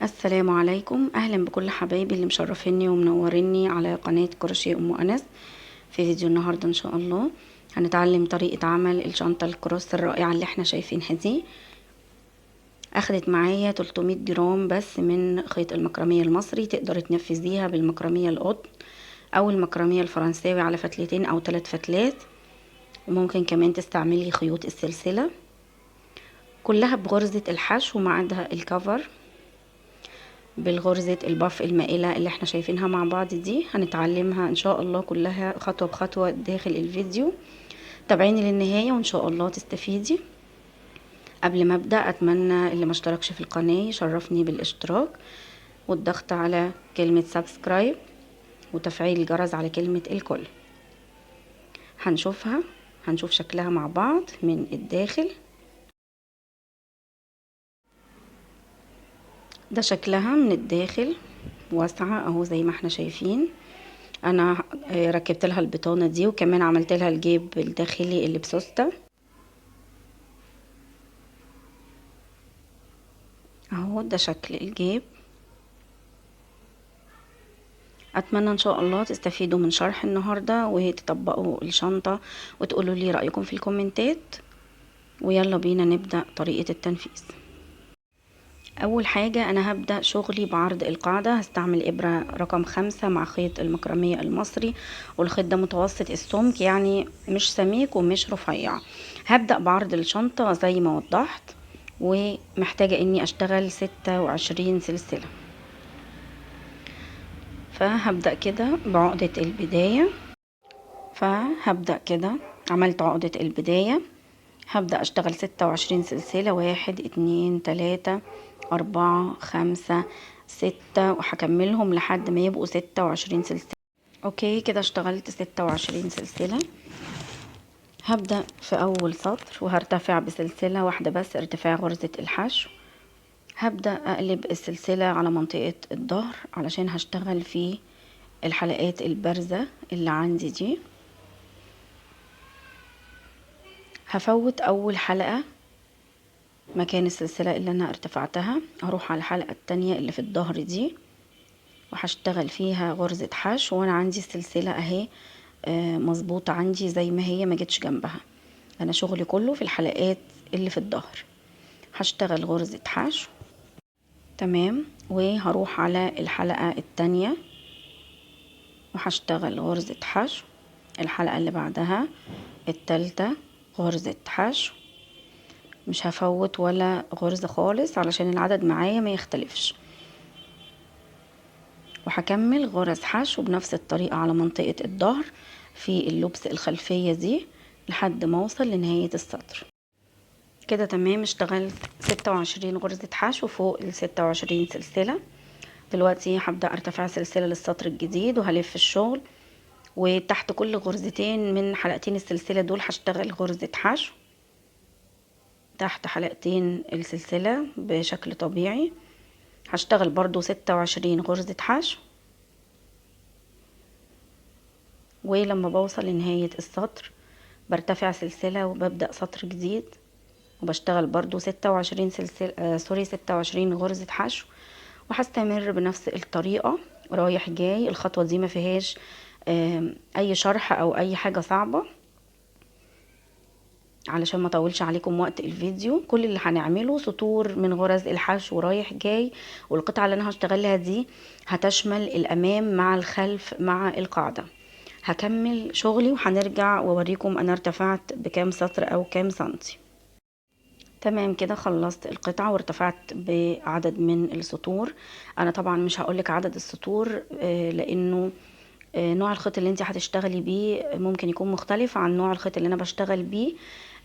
السلام عليكم، اهلا بكل حبايبي اللي مشرفيني ومنوريني على قناة كروشيه ام انس. في فيديو النهاردة ان شاء الله هنتعلم طريقة عمل الشنطة الكروس الرائعة اللي احنا شايفينها دي. اخدت معايا 300 جرام بس من خيط المكرمية المصري، تقدر تنفذيها بالمكرمية القطن او المكرمية الفرنساوي على فتلتين او 3 فتلات، وممكن كمان تستعملي خيوط السلسلة كلها بغرزة الحشو ما عدا الكفر بالغرزة البف المائلة اللي احنا شايفينها مع بعض دي. هنتعلمها ان شاء الله كلها خطوة بخطوة داخل الفيديو. تابعيني للنهاية وان شاء الله تستفيدي. قبل ما ابدأ اتمنى اللي ما اشتركش في القناة يشرفني بالاشتراك والضغط على كلمة سبسكرايب وتفعيل الجرس على كلمة الكل. هنشوف شكلها مع بعض من الداخل. ده شكلها من الداخل، واسعة اهو زي ما احنا شايفين. انا ركبت لها البطانة دي وكمان عملت لها الجيب الداخلي اللي بسوستة اهو. ده شكل الجيب. اتمنى ان شاء الله تستفيدوا من شرح النهاردة وتطبقوا الشنطة وتقولوا لي رأيكم في الكومنتات. ويلا بينا نبدأ طريقة التنفيذ. اول حاجة انا هبدأ شغلي بعرض القاعدة. هستعمل ابرة رقم 5 مع خيط المكرمية المصري، والخيط ده متوسط السمك يعني مش سميك ومش رفيع. هبدأ بعرض الشنطة زي ما وضحت، ومحتاجة اني اشتغل 26 سلسلة. فهبدأ كده بعقدة البداية. عملت عقدة البداية. هبدأ اشتغل 26 سلسلة، 1 2 3 4 5 6، وهكملهم لحد ما يبقوا 26 سلسلة. اوكي كده اشتغلت 26 سلسلة. هبدأ في اول سطر وهرتفع بسلسلة واحدة بس ارتفاع غرزة الحشو. هبدأ اقلب السلسلة على منطقة الظهر علشان هشتغل في الحلقات البارزة اللي عندي دي. هفوت اول حلقة مكان السلسلة اللي انا ارتفعتها، هروح على الحلقة التانية اللي في الظهر دي وهشتغل فيها غرزة حشو، وانا عندي السلسلة اهي مظبوطة عندي زي ما هي، ما جتش جنبها. انا شغلي كله في الحلقات اللي في الظهر. هشتغل غرزة حشو تمام، وهروح على الحلقة التانية وهشتغل غرزة حشو. الحلقة اللي بعدها التالتة غرزة حشو. مش هفوت ولا غرزة خالص علشان العدد معايا ما يختلفش. وهكمل غرز حشو بنفس الطريقة على منطقة الظهر في اللبس الخلفية دي لحد ما اوصل لنهاية السطر. كده تمام، اشتغلت 26 غرزة حشو فوق ال 26 سلسلة. دلوقتي هبدأ ارتفع سلسلة للسطر الجديد وهلف الشغل، وتحت كل غرزتين من حلقتين السلسلة دول هشتغل غرزة حشو تحت حلقتين السلسلة بشكل طبيعي. هشتغل برضو 26 غرزة حشو، ولما بوصل لنهاية السطر برتفع سلسلة وببدأ سطر جديد وبشتغل برضو 26 سلسلة 26 غرزة حشو. وهستمر بنفس الطريقة رايح جاي. الخطوة دي ما فيهاش اي شرح او اي حاجة صعبة علشان ما اطولش عليكم وقت الفيديو. كل اللي هنعمله سطور من غرز الحشو رايح جاي، والقطعة اللي انا هشتغلها دي هتشمل الامام مع الخلف مع القاعدة. هكمل شغلي وهنرجع واوريكم انا ارتفعت بكام سطر او كام سنتي. تمام كده خلصت القطعة وارتفعت بعدد من السطور. انا طبعا مش هقولك عدد السطور لانه نوع الخيط اللي انت هتشتغلي بيه ممكن يكون مختلف عن نوع الخيط اللي انا بشتغل بيه.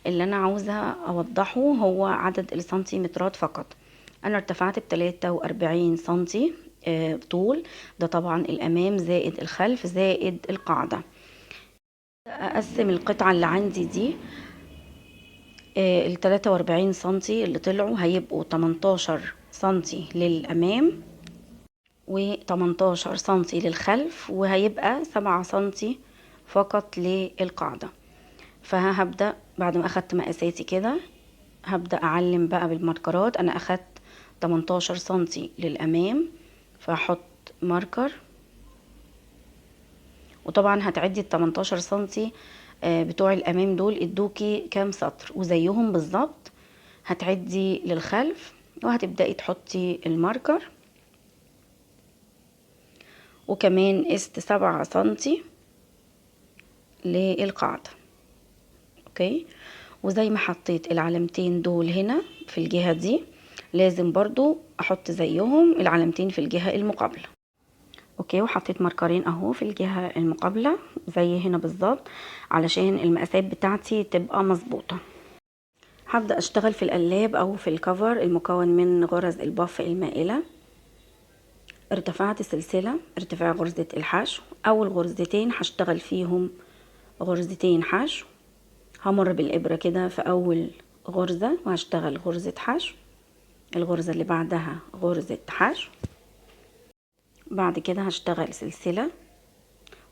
اللي انا عاوزة اوضحه هو عدد السنتيمترات فقط. انا ارتفعت ب43 سنتي طول. ده طبعا الامام زائد الخلف زائد القاعدة. اقسم القطعة اللي عندي دي ال 43 سنتي اللي طلعوا هيبقوا 18 سنتي للامام و18 سنتي للخلف، وهيبقى 7 سنتي فقط للقاعدة. فهبدأ بعد ما اخدت مقاساتي كده هبدأ اعلم بقى بالماركرات. انا اخدت 18 سنتي للامام، فهحط ماركر. وطبعا هتعدي ال 18 سنتي بتوع الامام دول ادوكي كام سطر، وزيهم بالظبط هتعدي للخلف وهتبدأي تحطي الماركر. وكمان قست 7 سنتي للقاعدة. اوكي، وزي ما حطيت العلامتين دول هنا في الجهة دي، لازم برضو احط زيهم العلامتين في الجهة المقابلة. اوكي، وحطيت ماركرين اهو في الجهة المقابلة زي هنا بالظبط علشان المقاسات بتاعتي تبقى مظبوطة. هبدأ اشتغل في القلاب او في الكفر المكون من غرز الباف المائلة. ارتفعت سلسلة ارتفاع غرزة الحشو، اول غرزتين هشتغل فيهم غرزتين حشو، همر بالابرة كده في اول غرزة وهشتغل غرزة حشو، الغرزة اللي بعدها غرزة حشو، بعد كده هشتغل سلسلة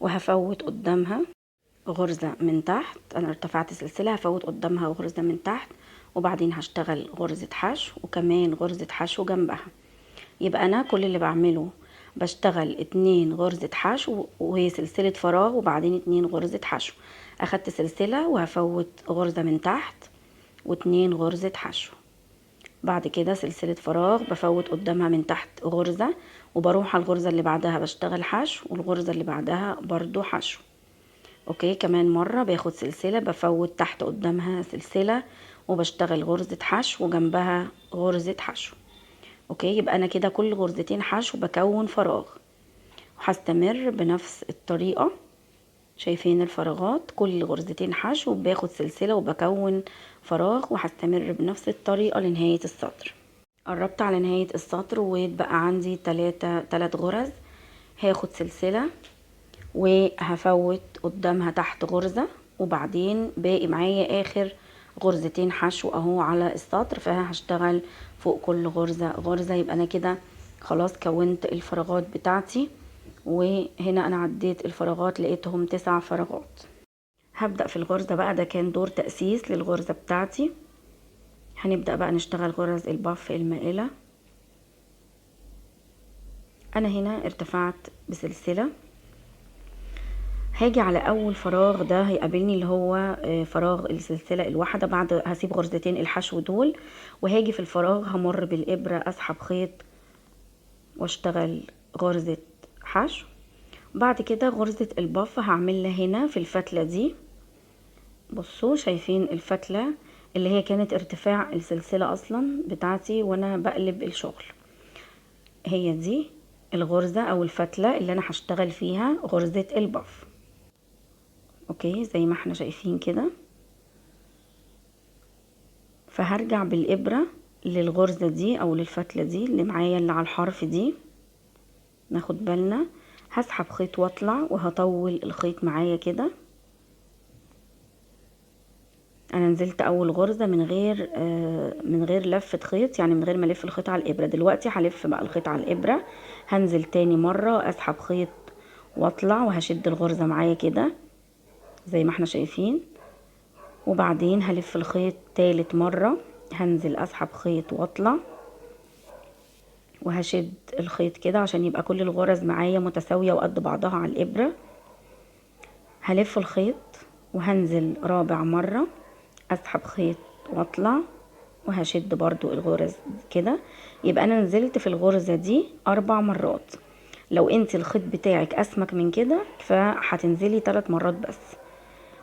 وهفوت قدامها غرزة من تحت. انا ارتفعت سلسلة هفوت قدامها غرزة من تحت، وبعدين هشتغل غرزة حشو وكمان غرزة حشو جنبها. يبقى انا كل اللي بعمله بشتغل 2 غرزة حشو وهي سلسلة فراغ، وبعدين 2 غرزة حشو. اخدت سلسلة وهفوت غرزة من تحت و2 غرزة حشو، بعد كده سلسلة فراغ بفوت قدامها من تحت غرزة، وبروح على الغرزة اللي بعدها بشتغل حشو، والغرزة اللي بعدها برضو حشو. اوكي، كمان مرة باخد سلسلة بفوت تحت قدامها سلسلة وبشتغل غرزة حشو وجنبها غرزة حشو. اوكي، يبقى انا كده كل غرزتين حشو بكون فراغ، وهستمر بنفس الطريقة. شايفين الفراغات؟ كل غرزتين حشو باخد سلسلة وبكون فراغ، وهستمر بنفس الطريقة لنهاية السطر. قربت على نهاية السطر وبقى عندي 3 غرز. هاخد سلسلة وهفوت قدامها تحت غرزة، وبعدين باقي معايا اخر غرزتين حشو اهو على السطر، فهشتغل فوق كل غرزة غرزة. يبقى انا كده خلاص كونت الفراغات بتاعتي، وهنا انا عديت الفراغات لقيتهم 9 فراغات. هبدأ في الغرزة بقى، ده كان دور تأسيس للغرزة بتاعتي. هنبدأ بقى نشتغل غرز الباف المائلة. انا هنا ارتفعت بسلسلة، هاجي على اول فراغ ده هيقابلني اللي هو فراغ السلسلة الواحدة، بعد هسيب غرزتين الحشو دول، وهاجي في الفراغ همر بالابرة اسحب خيط واشتغل غرزة حشو. بعد كده غرزة الباف هعملها هنا في الفتلة دي. بصوا شايفين الفتلة اللي هي كانت ارتفاع السلسلة اصلا بتاعتي وانا بقلب الشغل، هي دي الغرزة او الفتلة اللي انا هشتغل فيها غرزة الباف. اوكي، زي ما احنا شايفين كده. فهرجع بالابرة للغرزة دي او للفتلة دي اللي معايا اللي على الحرف دي، ناخد بالنا. هسحب خيط واطلع وهطول الخيط معايا كده. انا نزلت اول غرزة من غير لفة خيط، يعني من غير ما الف الخيط على الابرة. دلوقتي هلف بقى الخيط على الابرة، هنزل تاني مرة اسحب خيط واطلع وهشد الغرزة معايا كده زي ما احنا شايفين، وبعدين هلف الخيط تالت مرة، هنزل اسحب خيط واطلع وهشد الخيط كده عشان يبقى كل الغرز معايا متساوية وقد بعضها على الابرة. هلف الخيط وهنزل رابع مرة اسحب خيط واطلع وهشد برضو الغرز كده. يبقى انا نزلت في الغرزة دي 4 مرات. لو انت الخيط بتاعك اسمك من كده فهتنزلي 3 مرات بس،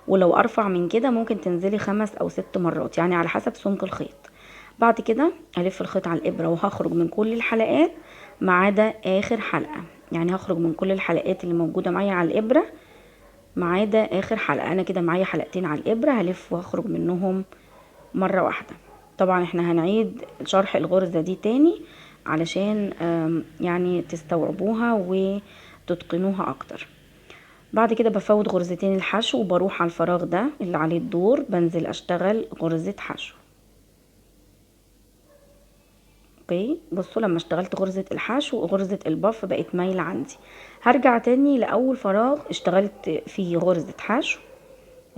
ولو ارفع من كده ممكن تنزلي 5 أو 6 مرات، يعني على حسب سمك الخيط. بعد كده الف الخيط على الابرة وهخرج من كل الحلقات ما عدا اخر حلقة، يعني هخرج من كل الحلقات اللي موجودة معايا على الابرة ما عدا اخر حلقة. انا كده معايا حلقتين على الابرة، هلف واخرج منهم مرة واحدة. طبعا احنا هنعيد شرح الغرزة دي تاني علشان يعني تستوعبوها وتتقنوها اكتر. بعد كده بفوت غرزتين الحشو وبروح على الفراغ ده اللي عليه الدور، بنزل اشتغل غرزة حشو. اوكي، بصوا لما اشتغلت غرزة الحشو غرزة الباف بقت مايلة عندي. هرجع تاني لاول فراغ اشتغلت فيه غرزة حشو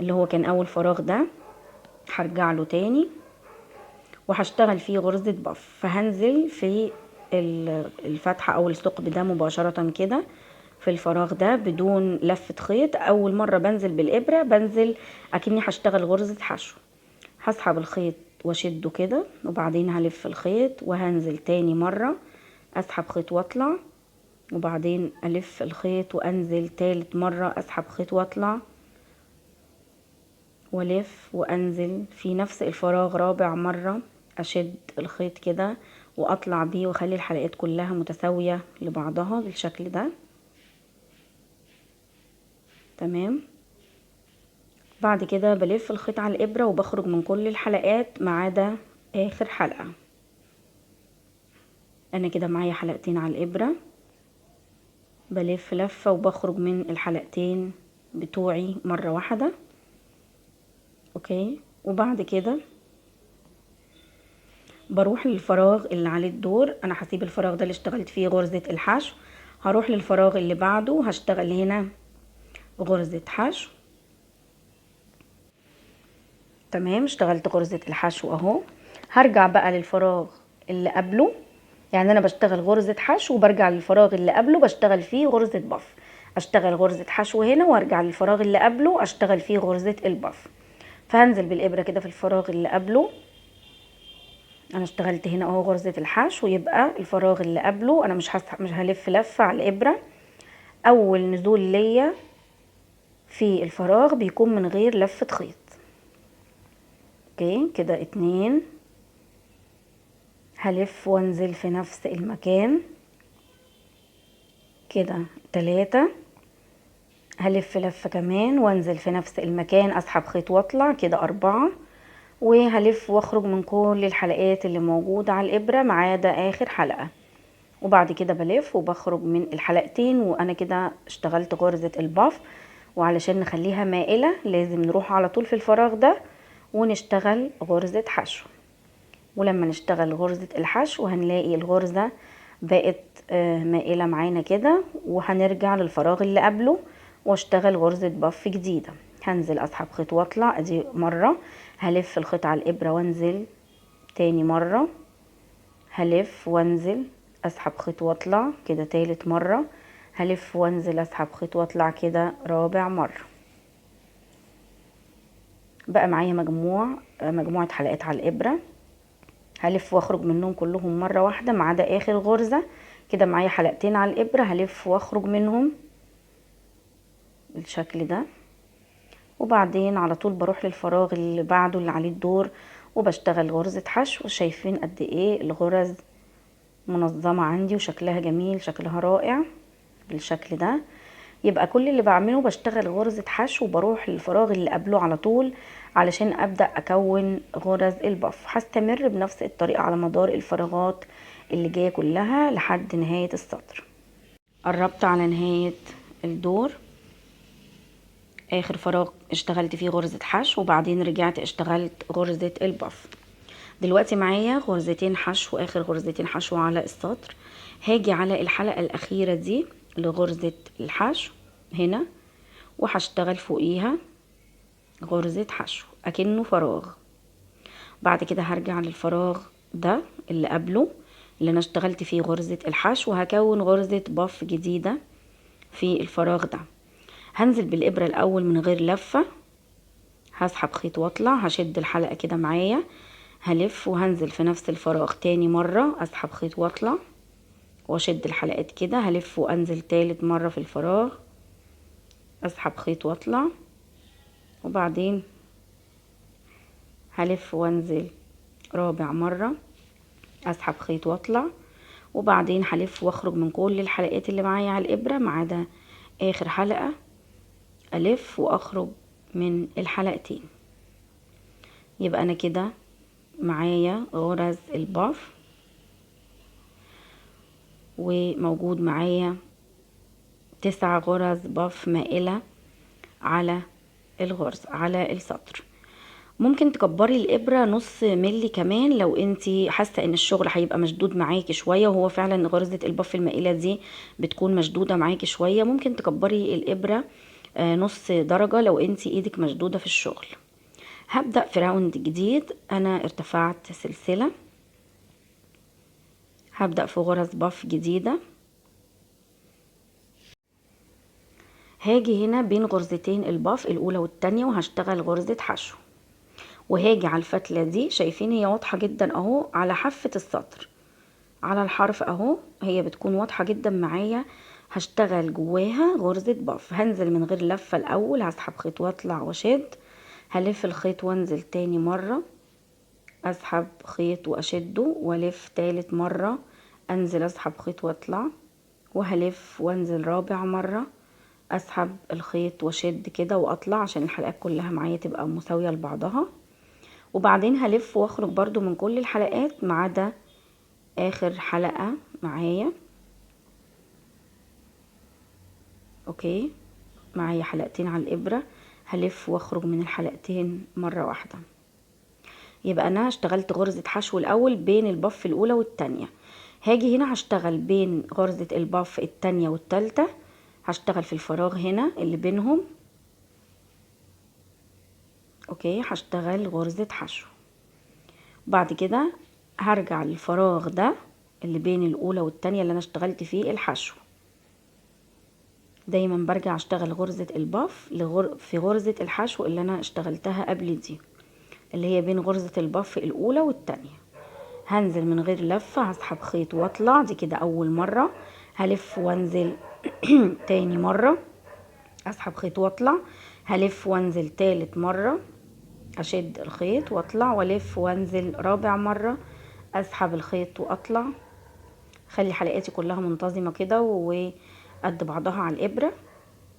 اللي هو كان اول فراغ ده، هرجع له تاني وهشتغل فيه غرزة بف. فهنزل في الفتحة او الثقب ده مباشرة كده في الفراغ ده بدون لفة خيط. اول مرة بنزل بالابرة بنزل اكني هشتغل غرزة حشو. هسحب الخيط واشده كده وبعدين هلف الخيط وهنزل تاني مرة اسحب خيط واطلع وبعدين الف الخيط وانزل تالت مرة اسحب خيط واطلع والف وانزل في نفس الفراغ رابع مرة اشد الخيط كده واطلع بيه واخلي الحلقات كلها متساوية لبعضها بالشكل ده. تمام. بعد كده بلف الخيط على الابرة وبخرج من كل الحلقات ما عدا اخر حلقة. انا كده معايا حلقتين على الابرة، بلف لفة وبخرج من الحلقتين بتوعي مرة واحدة. اوكي. وبعد كده بروح للفراغ اللي عليه الدور. انا هسيب الفراغ ده اللي اشتغلت فيه غرزة الحشو، هروح للفراغ اللي بعده هشتغل هنا غرزة حشو. تمام. اشتغلت غرزة الحشو اهو. هرجع بقى للفراغ اللي قبله، يعني انا بشتغل غرزة حشو وبرجع للفراغ اللي قبله بشتغل فيه غرزة بف. اشتغل غرزة حشو هنا وارجع للفراغ اللي قبله اشتغل فيه غرزة البف. فهنزل بالابرة كده في الفراغ اللي قبله. انا اشتغلت هنا اهو غرزة الحشو، ويبقى الفراغ اللي قبله انا مش هلف لفة على الابرة. اول نزول ليا في الفراغ بيكون من غير لفة خيط. اوكي كده 2. هلف وانزل في نفس المكان كده 3. هلف لفة كمان وانزل في نفس المكان اسحب خيط واطلع كده 4. وهلف واخرج من كل الحلقات اللي موجودة على الابرة ما عدا اخر حلقة. وبعد كده بلف وبخرج من الحلقتين وانا كده اشتغلت غرزة الباف. وعلشان نخليها مائلة لازم نروح على طول في الفراغ ده ونشتغل غرزة حشو. ولما نشتغل غرزة الحشو هنلاقي الغرزة بقت مائلة معانا كده، وهنرجع للفراغ اللي قبله واشتغل غرزة بف جديدة. هنزل اسحب خيط واطلع ادي مرة، هلف الخيط على الابرة وانزل تاني مرة، هلف وانزل اسحب خيط واطلع كده تالت مرة، هلف وانزل اسحب خيط واطلع كده رابع مرة. بقى معايا مجموعة حلقات على الابرة، هلف واخرج منهم كلهم مرة واحدة ما عدا اخر غرزة. كده معايا حلقتين على الابرة هلف واخرج منهم بالشكل ده. وبعدين على طول بروح للفراغ اللي بعده اللي عليه الدور وبشتغل غرزة حشو. شايفين قد ايه الغرز منظمة عندي وشكلها جميل، شكلها رائع بالشكل ده. يبقى كل اللي بعمله بشتغل غرزة حشو وبروح للفراغ اللي قبله على طول علشان ابدأ اكون غرز البف. هستمر بنفس الطريقة على مدار الفراغات اللي جاية كلها لحد نهاية السطر. قربت على نهاية الدور، اخر فراغ اشتغلت فيه غرزة حشو وبعدين رجعت اشتغلت غرزة البف. دلوقتي معايا غرزتين حشو، اخر غرزتين حشو على السطر. هاجي على الحلقة الاخيرة دي لغرزة الحشو هنا وهشتغل فوقيها غرزة حشو اكنه فراغ. بعد كده هرجع للفراغ ده اللي قبله اللي انا اشتغلت فيه غرزة الحشو وهكون غرزة بف جديدة في الفراغ ده. هنزل بالابرة الاول من غير لفة، هسحب خيط واطلع، هشد الحلقة كده معايا، هلف وهنزل في نفس الفراغ تاني مرة اسحب خيط واطلع واشد الحلقات كده، هلف وانزل تالت مرة في الفراغ اسحب خيط واطلع وبعدين هلف وانزل رابع مرة اسحب خيط واطلع وبعدين هلف واخرج من كل الحلقات اللي معايا على الابرة ما عدا اخر حلقة، الف واخرج من الحلقتين. يبقى انا كده معايا غرز الباف وموجود معايا 9 غرز باف مائلة على الغرز على السطر. ممكن تكبري الابرة نص ملي كمان لو انتي حاسه ان الشغل هيبقى مشدود معاكي شويه، وهو فعلا غرزه الباف المائله دي بتكون مشدوده معاكي شويه. ممكن تكبري الابره نص درجه لو انتي ايدك مشدوده في الشغل. هبدأ في راوند جديد. انا ارتفعت سلسلة، هبدأ في غرز باف جديدة. هاجي هنا بين غرزتين الباف الاولى والتانية وهشتغل غرزة حشو، وهاجي على الفتلة دي. شايفين هي واضحة جدا اهو على حافة السطر، على الحرف اهو هي بتكون واضحة جدا معايا. هشتغل جواها غرزة باف. هنزل من غير لفة الاول، هسحب خيط واطلع واشد، هلف الخيط وانزل تاني مرة، اسحب خيط واشده والف تالت مرة، انزل اسحب خيط واطلع، وهلف وانزل رابع مرة، اسحب الخيط واشد كده واطلع عشان الحلقات كلها معايا تبقى مساوية لبعضها. وبعدين هلف واخرج برضو من كل الحلقات ما عدا اخر حلقة معايا. اوكي، معايا حلقتين على الابرة، هلف واخرج من الحلقتين مرة واحدة. يبقى انا اشتغلت غرزة حشو الاول بين البف الاولى والتانية. هاجي هنا هشتغل بين غرزة البف التانية والتالتة، هشتغل في الفراغ هنا اللي بينهم. اوكي، هشتغل غرزة حشو. بعد كده هرجع للفراغ ده اللي بين الاولى والتانية اللي انا اشتغلت فيه الحشو. دايما برجع اشتغل غرزة الباف في غرزة الحشو اللي انا اشتغلتها قبل دي، اللي هي بين غرزة الباف الاولى والتانية. هنزل من غير لفة، هسحب خيط واطلع، دي كده اول مرة. هلف وانزل تاني مرة، اسحب خيط واطلع، هلف وانزل تالت مرة، اشد الخيط واطلع والف وانزل رابع مرة، اسحب الخيط واطلع. خلي حلقاتي كلها منتظمة كده وقد بعضها على الابرة.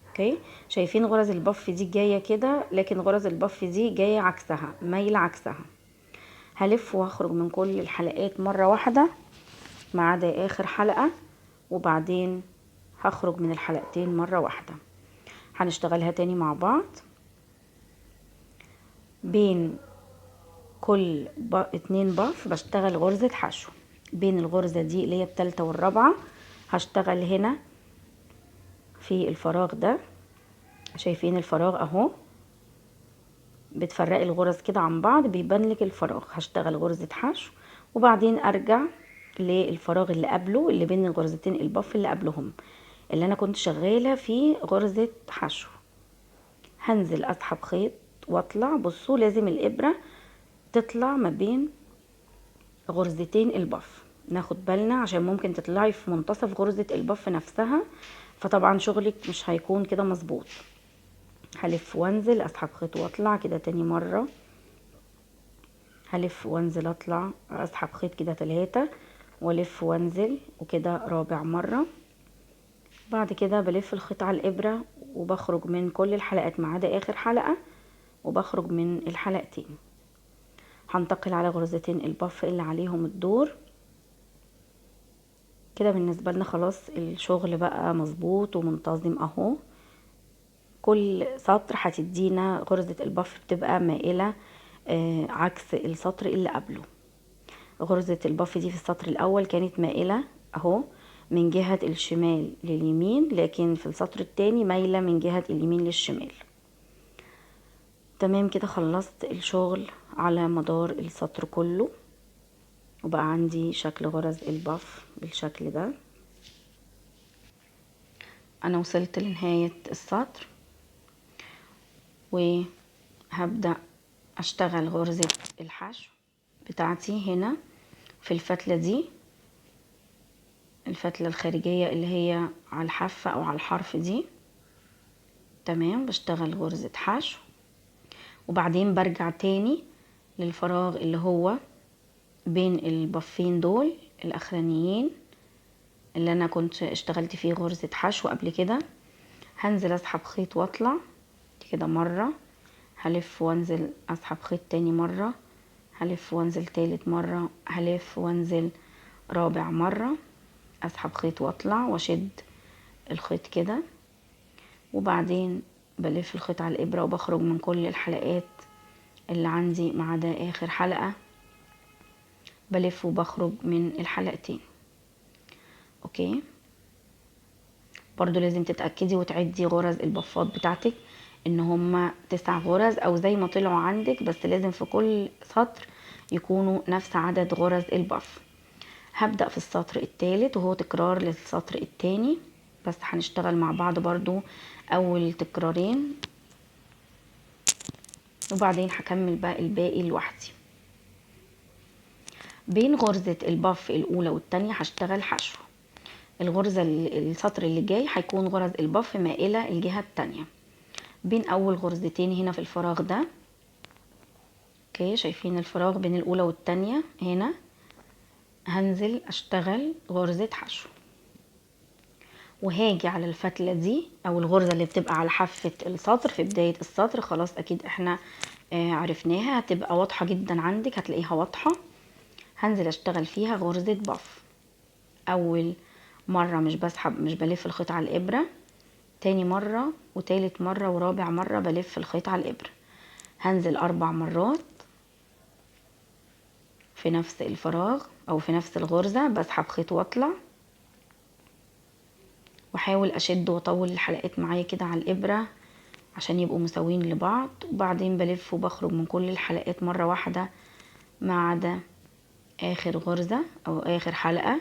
اوكي، شايفين غرز البف دي جاية كده، لكن غرز البف دي جاية عكسها، مايلة عكسها. هلف وهخرج من كل الحلقات مرة واحدة ما عدا اخر حلقة، وبعدين هخرج من الحلقتين مرة واحدة. هنشتغلها تاني مع بعض. بين كل اتنين باف بشتغل غرزة حشو. بين الغرزة دي اللي هي التالتة والرابعة هشتغل هنا في الفراغ ده. شايفين الفراغ اهو، بتفرقي الغرز كده عن بعض بيبان لك الفراغ. هشتغل غرزة حشو وبعدين ارجع للفراغ اللي قبله، اللي بين الغرزتين الباف اللي قبلهم اللي انا كنت شغالة فيه غرزة حشو. هنزل اسحب خيط واطلع. بصوا لازم الابرة تطلع ما بين غرزتين الباف، ناخد بالنا عشان ممكن تطلعي في منتصف غرزة الباف نفسها، فطبعا شغلك مش هيكون كده مظبوط. هلف وانزل اسحب خيط واطلع كده تاني مرة، هلف وانزل اطلع اسحب خيط كده 3 والف وانزل، وكده رابع مرة. بعد كده بلف الخيط على الابرة وبخرج من كل الحلقات ما عدا اخر حلقة، وبخرج من الحلقتين. هنتقل على غرزتين الباف اللي عليهم الدور. كده بالنسبة لنا خلاص الشغل بقى مظبوط ومنتظم اهو. كل سطر هتدينا غرزة الباف بتبقى مائلة عكس السطر اللي قبله. غرزة الباف دي في السطر الاول كانت مائلة اهو من جهة الشمال لليمين، لكن في السطر التاني مايلة من جهة اليمين للشمال. تمام كده خلصت الشغل على مدار السطر كله، وبقى عندي شكل غرز الباف بالشكل ده. انا وصلت لنهاية السطر وهبدأ اشتغل غرزة الحشو بتاعتي هنا في الفتلة دي، الفتلة الخارجية اللي هي على الحافة او على الحرف دي. تمام، بشتغل غرزة حشو وبعدين برجع تاني للفراغ اللي هو بين البفين دول الاخرانيين اللي انا كنت اشتغلت فيه غرزة حشو قبل كده. هنزل اسحب خيط واطلع كده مرة، هلف وانزل اسحب خيط تاني مرة، هلف وانزل تالت مرة، هلف وانزل رابع مرة، اسحب خيط واطلع واشد الخيط كده، وبعدين بلف الخيط على الابرة وبخرج من كل الحلقات اللي عندي ما عدا اخر حلقة، بلف وبخرج من الحلقتين. اوكي، برضو لازم تتأكدي وتعدي غرز البفات بتاعتك ان هما 9 غرز او زي ما طلعوا عندك، بس لازم في كل سطر يكونوا نفس عدد غرز البف. هبدأ في السطر الثالث وهو تكرار للسطر الثاني، بس هنشتغل مع بعض برضو اول تكرارين، وبعدين هكمل بقى الباقي لوحدي. بين غرزة البف الاولى والتانية هشتغل حشو. الغرزة السطر اللي جاي هيكون غرز البف مائلة الجهة التانية. بين اول غرزتين هنا في الفراغ ده، اوكي شايفين الفراغ بين الاولى والتانية، هنا هنزل اشتغل غرزة حشو، وهاجي على الفتلة دي او الغرزة اللي بتبقى على حافة السطر في بداية السطر، خلاص اكيد احنا عرفناها، هتبقى واضحة جدا عندك، هتلاقيها واضحة. هنزل اشتغل فيها غرزة بف. اول مرة مش بلف الخيط على الابرة، تاني مرة وتالت مرة ورابع مرة بلف الخيط على الابرة. هنزل 4 مرات في نفس الفراغ او في نفس الغرزة، بسحب خيط واطلع، واحاول اشد واطول الحلقات معايا كده على الابرة عشان يبقوا مساويين لبعض، وبعدين بلف وبخرج من كل الحلقات مرة واحدة ما عدا اخر غرزة او اخر حلقة،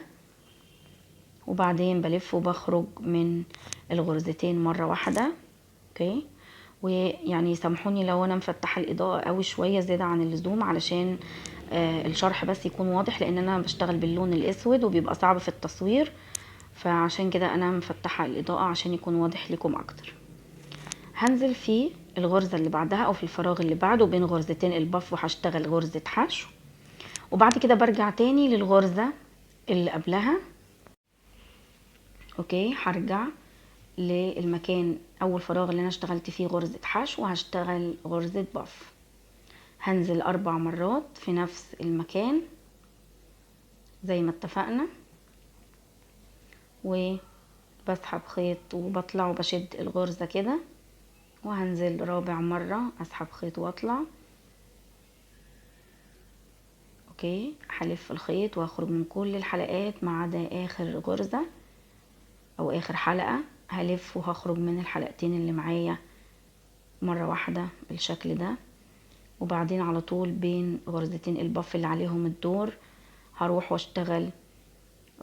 وبعدين بلف وبخرج من الغرزتين مرة واحدة. اوكي، ويعني سامحوني لو انا مفتحة الاضاءة قوي شوية زيادة عن اللزوم علشان الشرح بس يكون واضح، لان انا بشتغل باللون الاسود وبيبقى صعب في التصوير، فعشان كده انا مفتحة الاضاءة عشان يكون واضح لكم اكتر. هنزل في الغرزة اللي بعدها او في الفراغ اللي بعده بين غرزتين البف، وهشتغل غرزة حشو، وبعد كده برجع تاني للغرزة اللي قبلها. اوكي، هرجع للمكان اول فراغ اللي انا اشتغلت فيه غرزة حشو، وهشتغل غرزة بف. هنزل 4 مرات في نفس المكان زي ما اتفقنا، وبسحب خيط وبطلع وبشد الغرزة كده، وهنزل رابع مرة اسحب خيط واطلع. اوكي، هلف الخيط واخرج من كل الحلقات ما عدا اخر غرزة او اخر حلقة، هلف وهخرج من الحلقتين اللي معايا مرة واحدة بالشكل ده، وبعدين على طول بين غرزتين البف اللي عليهم الدور هروح واشتغل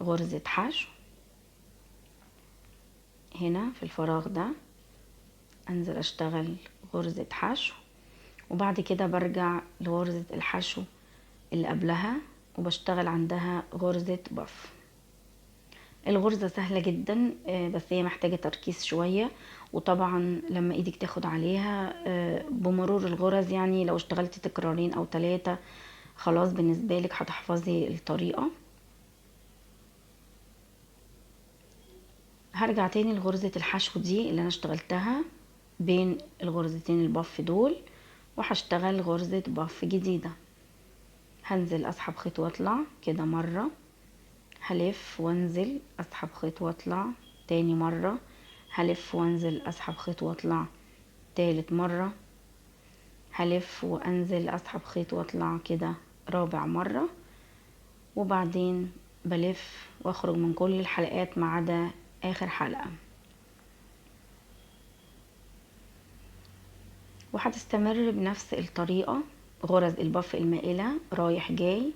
غرزة حشو هنا في الفراغ ده، انزل اشتغل غرزة حشو، وبعد كده برجع لغرزة الحشو اللي قبلها وبشتغل عندها غرزة بف. الغرزة سهلة جدا، بس هي محتاجة تركيز شوية، وطبعا لما ايدك تاخد عليها بمرور الغرز، يعني لو اشتغلت تكرارين او 3 خلاص بالنسبة لك هتحفظي الطريقة. هرجع تاني لغرزة الحشو دي اللي انا اشتغلتها بين الغرزتين البف دول، وهشتغل غرزة بف جديدة. هنزل اسحب خيط واطلع كده مرة، هلف وانزل اسحب خيط واطلع تاني مرة، هلف وانزل اسحب خيط واطلع تالت مرة، هلف وانزل اسحب خيط واطلع كده رابع مرة، وبعدين بلف واخرج من كل الحلقات ما عدا اخر حلقة. وهتستمر بنفس الطريقة غرز البف المائلة رايح جاي،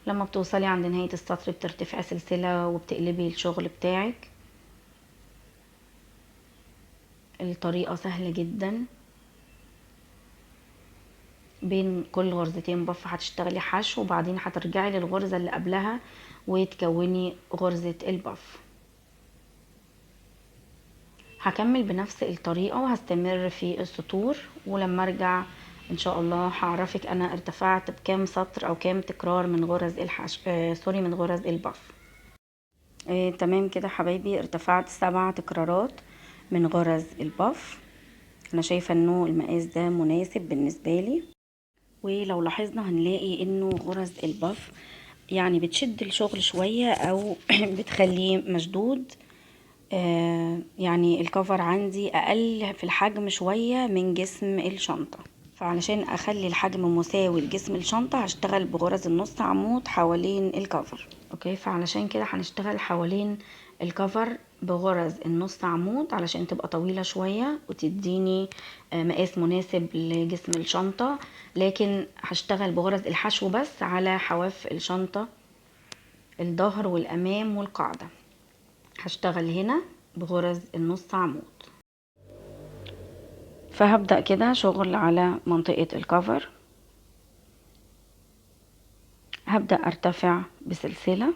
لما بتوصلي عند نهاية السطر بترتفعي سلسلة وبتقلبي الشغل بتاعك. الطريقة سهلة جدا، بين كل غرزتين بف هتشتغلي حشو، وبعدين هترجعي للغرزة اللي قبلها وتكوني غرزة البف. هكمل بنفس الطريقة وهستمر في السطور، ولما ارجع ان شاء الله هعرفك انا ارتفعت بكام سطر او كام تكرار من غرز سوري من غرز البف. تمام كده حبايبي، ارتفعت 7 تكرارات من غرز البف. انا شايفة انه المقاس ده مناسب بالنسبة لي، ولو لاحظنا هنلاقي انه غرز البف يعني بتشد الشغل شوية او بتخليه مشدود. يعني الكفر عندي اقل في الحجم شوية من جسم الشنطة. فعلشان اخلي الحجم مساوي لجسم الشنطة هشتغل بغرز النص عمود حوالين الكفر. اوكي، فعلشان كده هنشتغل حوالين الكفر بغرز النص عمود علشان تبقى طويلة شوية وتديني مقاس مناسب لجسم الشنطة. لكن هشتغل بغرز الحشو بس على حواف الشنطة، الظهر والامام والقاعدة. هشتغل هنا بغرز النص عمود. فهبدأ كده شغل على منطقة الكفر. هبدأ ارتفع بسلسلة،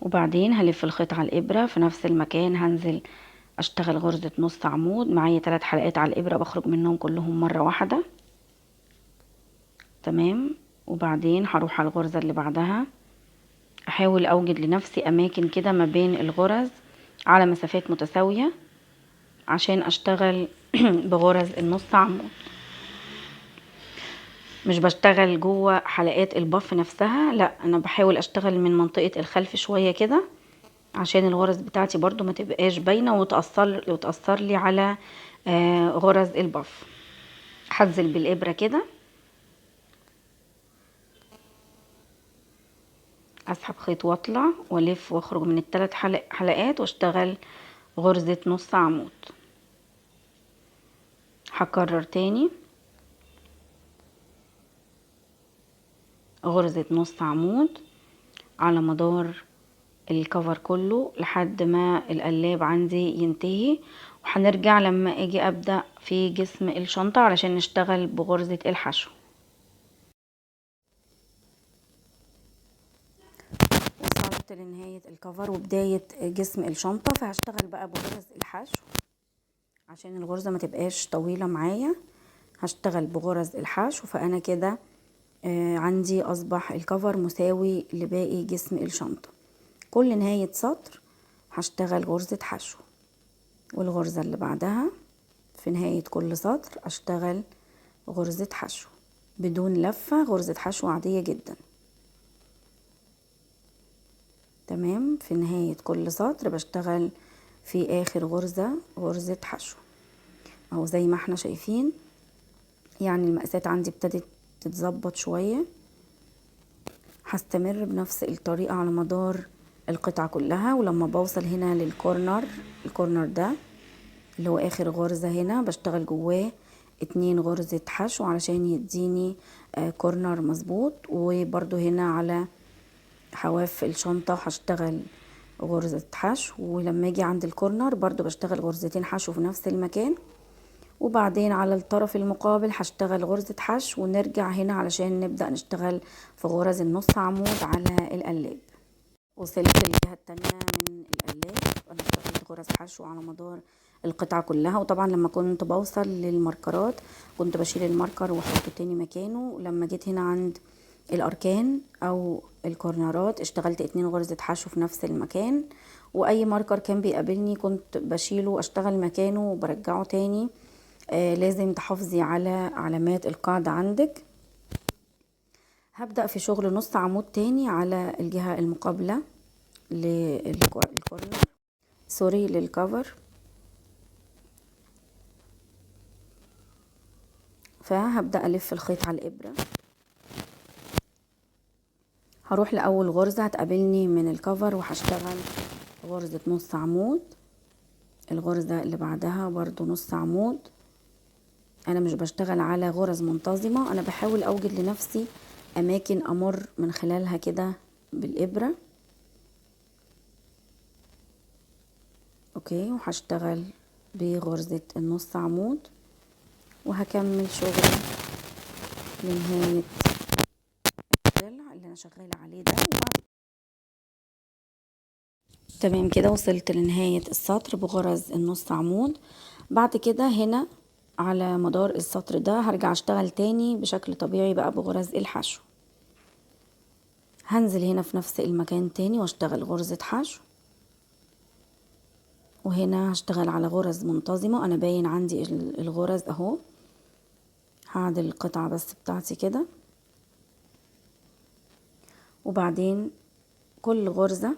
وبعدين هلف الخيط على الابرة في نفس المكان. هنزل اشتغل غرزة نص عمود، معايا 3 حلقات على الابرة بخرج منهم كلهم مرة واحدة. تمام، وبعدين هروح على الغرزة اللي بعدها. احاول اوجد لنفسي اماكن كده ما بين الغرز على مسافات متساوية عشان اشتغل بغرز النص عمود. مش بشتغل جوه حلقات البف نفسها، لا، انا بحاول اشتغل من منطقة الخلف شوية كده عشان الغرز بتاعتي برضو ما تبقاش باينة وتأثر لي على غرز البف. هنزل بالإبرة كده، اسحب خيط واطلع والف واخرج من الثلاث حلقات واشتغل غرزة نص عمود. هكرر تاني غرزة نص عمود على مدار الكفر كله لحد ما القلاب عندي ينتهي، وهنرجع لما اجي ابدأ في جسم الشنطة علشان نشتغل بغرزة الحشو. وصلت لنهاية الكفر وبداية جسم الشنطة، فهشتغل بقى بغرز الحشو عشان الغرزة ما تبقاش طويلة معايا. هشتغل بغرز الحشو، فانا كده عندي اصبح الكفر مساوي لباقي جسم الشنطة. كل نهاية سطر هشتغل غرزة حشو، والغرزة اللي بعدها في نهاية كل سطر اشتغل غرزة حشو بدون لفة، غرزة حشو عادية جدا. تمام، في نهاية كل سطر بشتغل في اخر غرزة حشو اهو زي ما احنا شايفين. يعني المقاسات عندي ابتدت تتظبط شوية. هستمر بنفس الطريقة على مدار القطعة كلها، ولما بوصل هنا الكورنر ده اللي هو اخر غرزة هنا بشتغل جواه 2 غرزة حشو علشان يديني كورنر مظبوط. وبرضو هنا على حواف الشنطة هشتغل غرزة حشو، ولما اجي عند الكورنر برضو بشتغل غرزتين حشو في نفس المكان، وبعدين على الطرف المقابل هشتغل غرزة حشو ونرجع هنا علشان نبدأ نشتغل في غرز النص عمود على القلاب. وصلت الجهة التانية من القلاب، انا اشتغلت غرز حشو على مدار القطعة كلها. وطبعا لما كنت بوصل للماركرات كنت بشيل الماركر واحطه تاني مكانه. لما جيت هنا عند الاركان او الكورنرات اشتغلت 2 غرزة حشو في نفس المكان، واي ماركر كان بيقابلني كنت بشيله اشتغل مكانه وبرجعه تاني. لازم تحافظي على علامات القاعدة عندك. هبدأ في شغل نص عمود تاني على الجهة المقابلة للكورنر، سوري، للكفر. فهبدأ ألف الخيط على الإبرة. هروح لأول غرزة هتقابلني من الكفر وهشتغل غرزة نص عمود. الغرزة اللي بعدها برضو نص عمود. أنا مش بشتغل على غرز منتظمة، أنا بحاول أوجد لنفسي أماكن أمر من خلالها كده بالإبرة. اوكي، وهشتغل بغرزة النص عمود وهكمل شغل لنهاية الضلع اللي انا شغالة عليه ده. تمام كده وصلت لنهاية السطر بغرز النص عمود. بعد كده هنا على مدار السطر ده هرجع اشتغل تاني بشكل طبيعي بقى بغرز الحشو. هنزل هنا في نفس المكان تاني واشتغل غرزة حشو، وهنا هشتغل على غرز منتظمة. انا باين عندي الغرز اهو. هعدل القطعة بس بتاعتي كده، وبعدين كل غرزة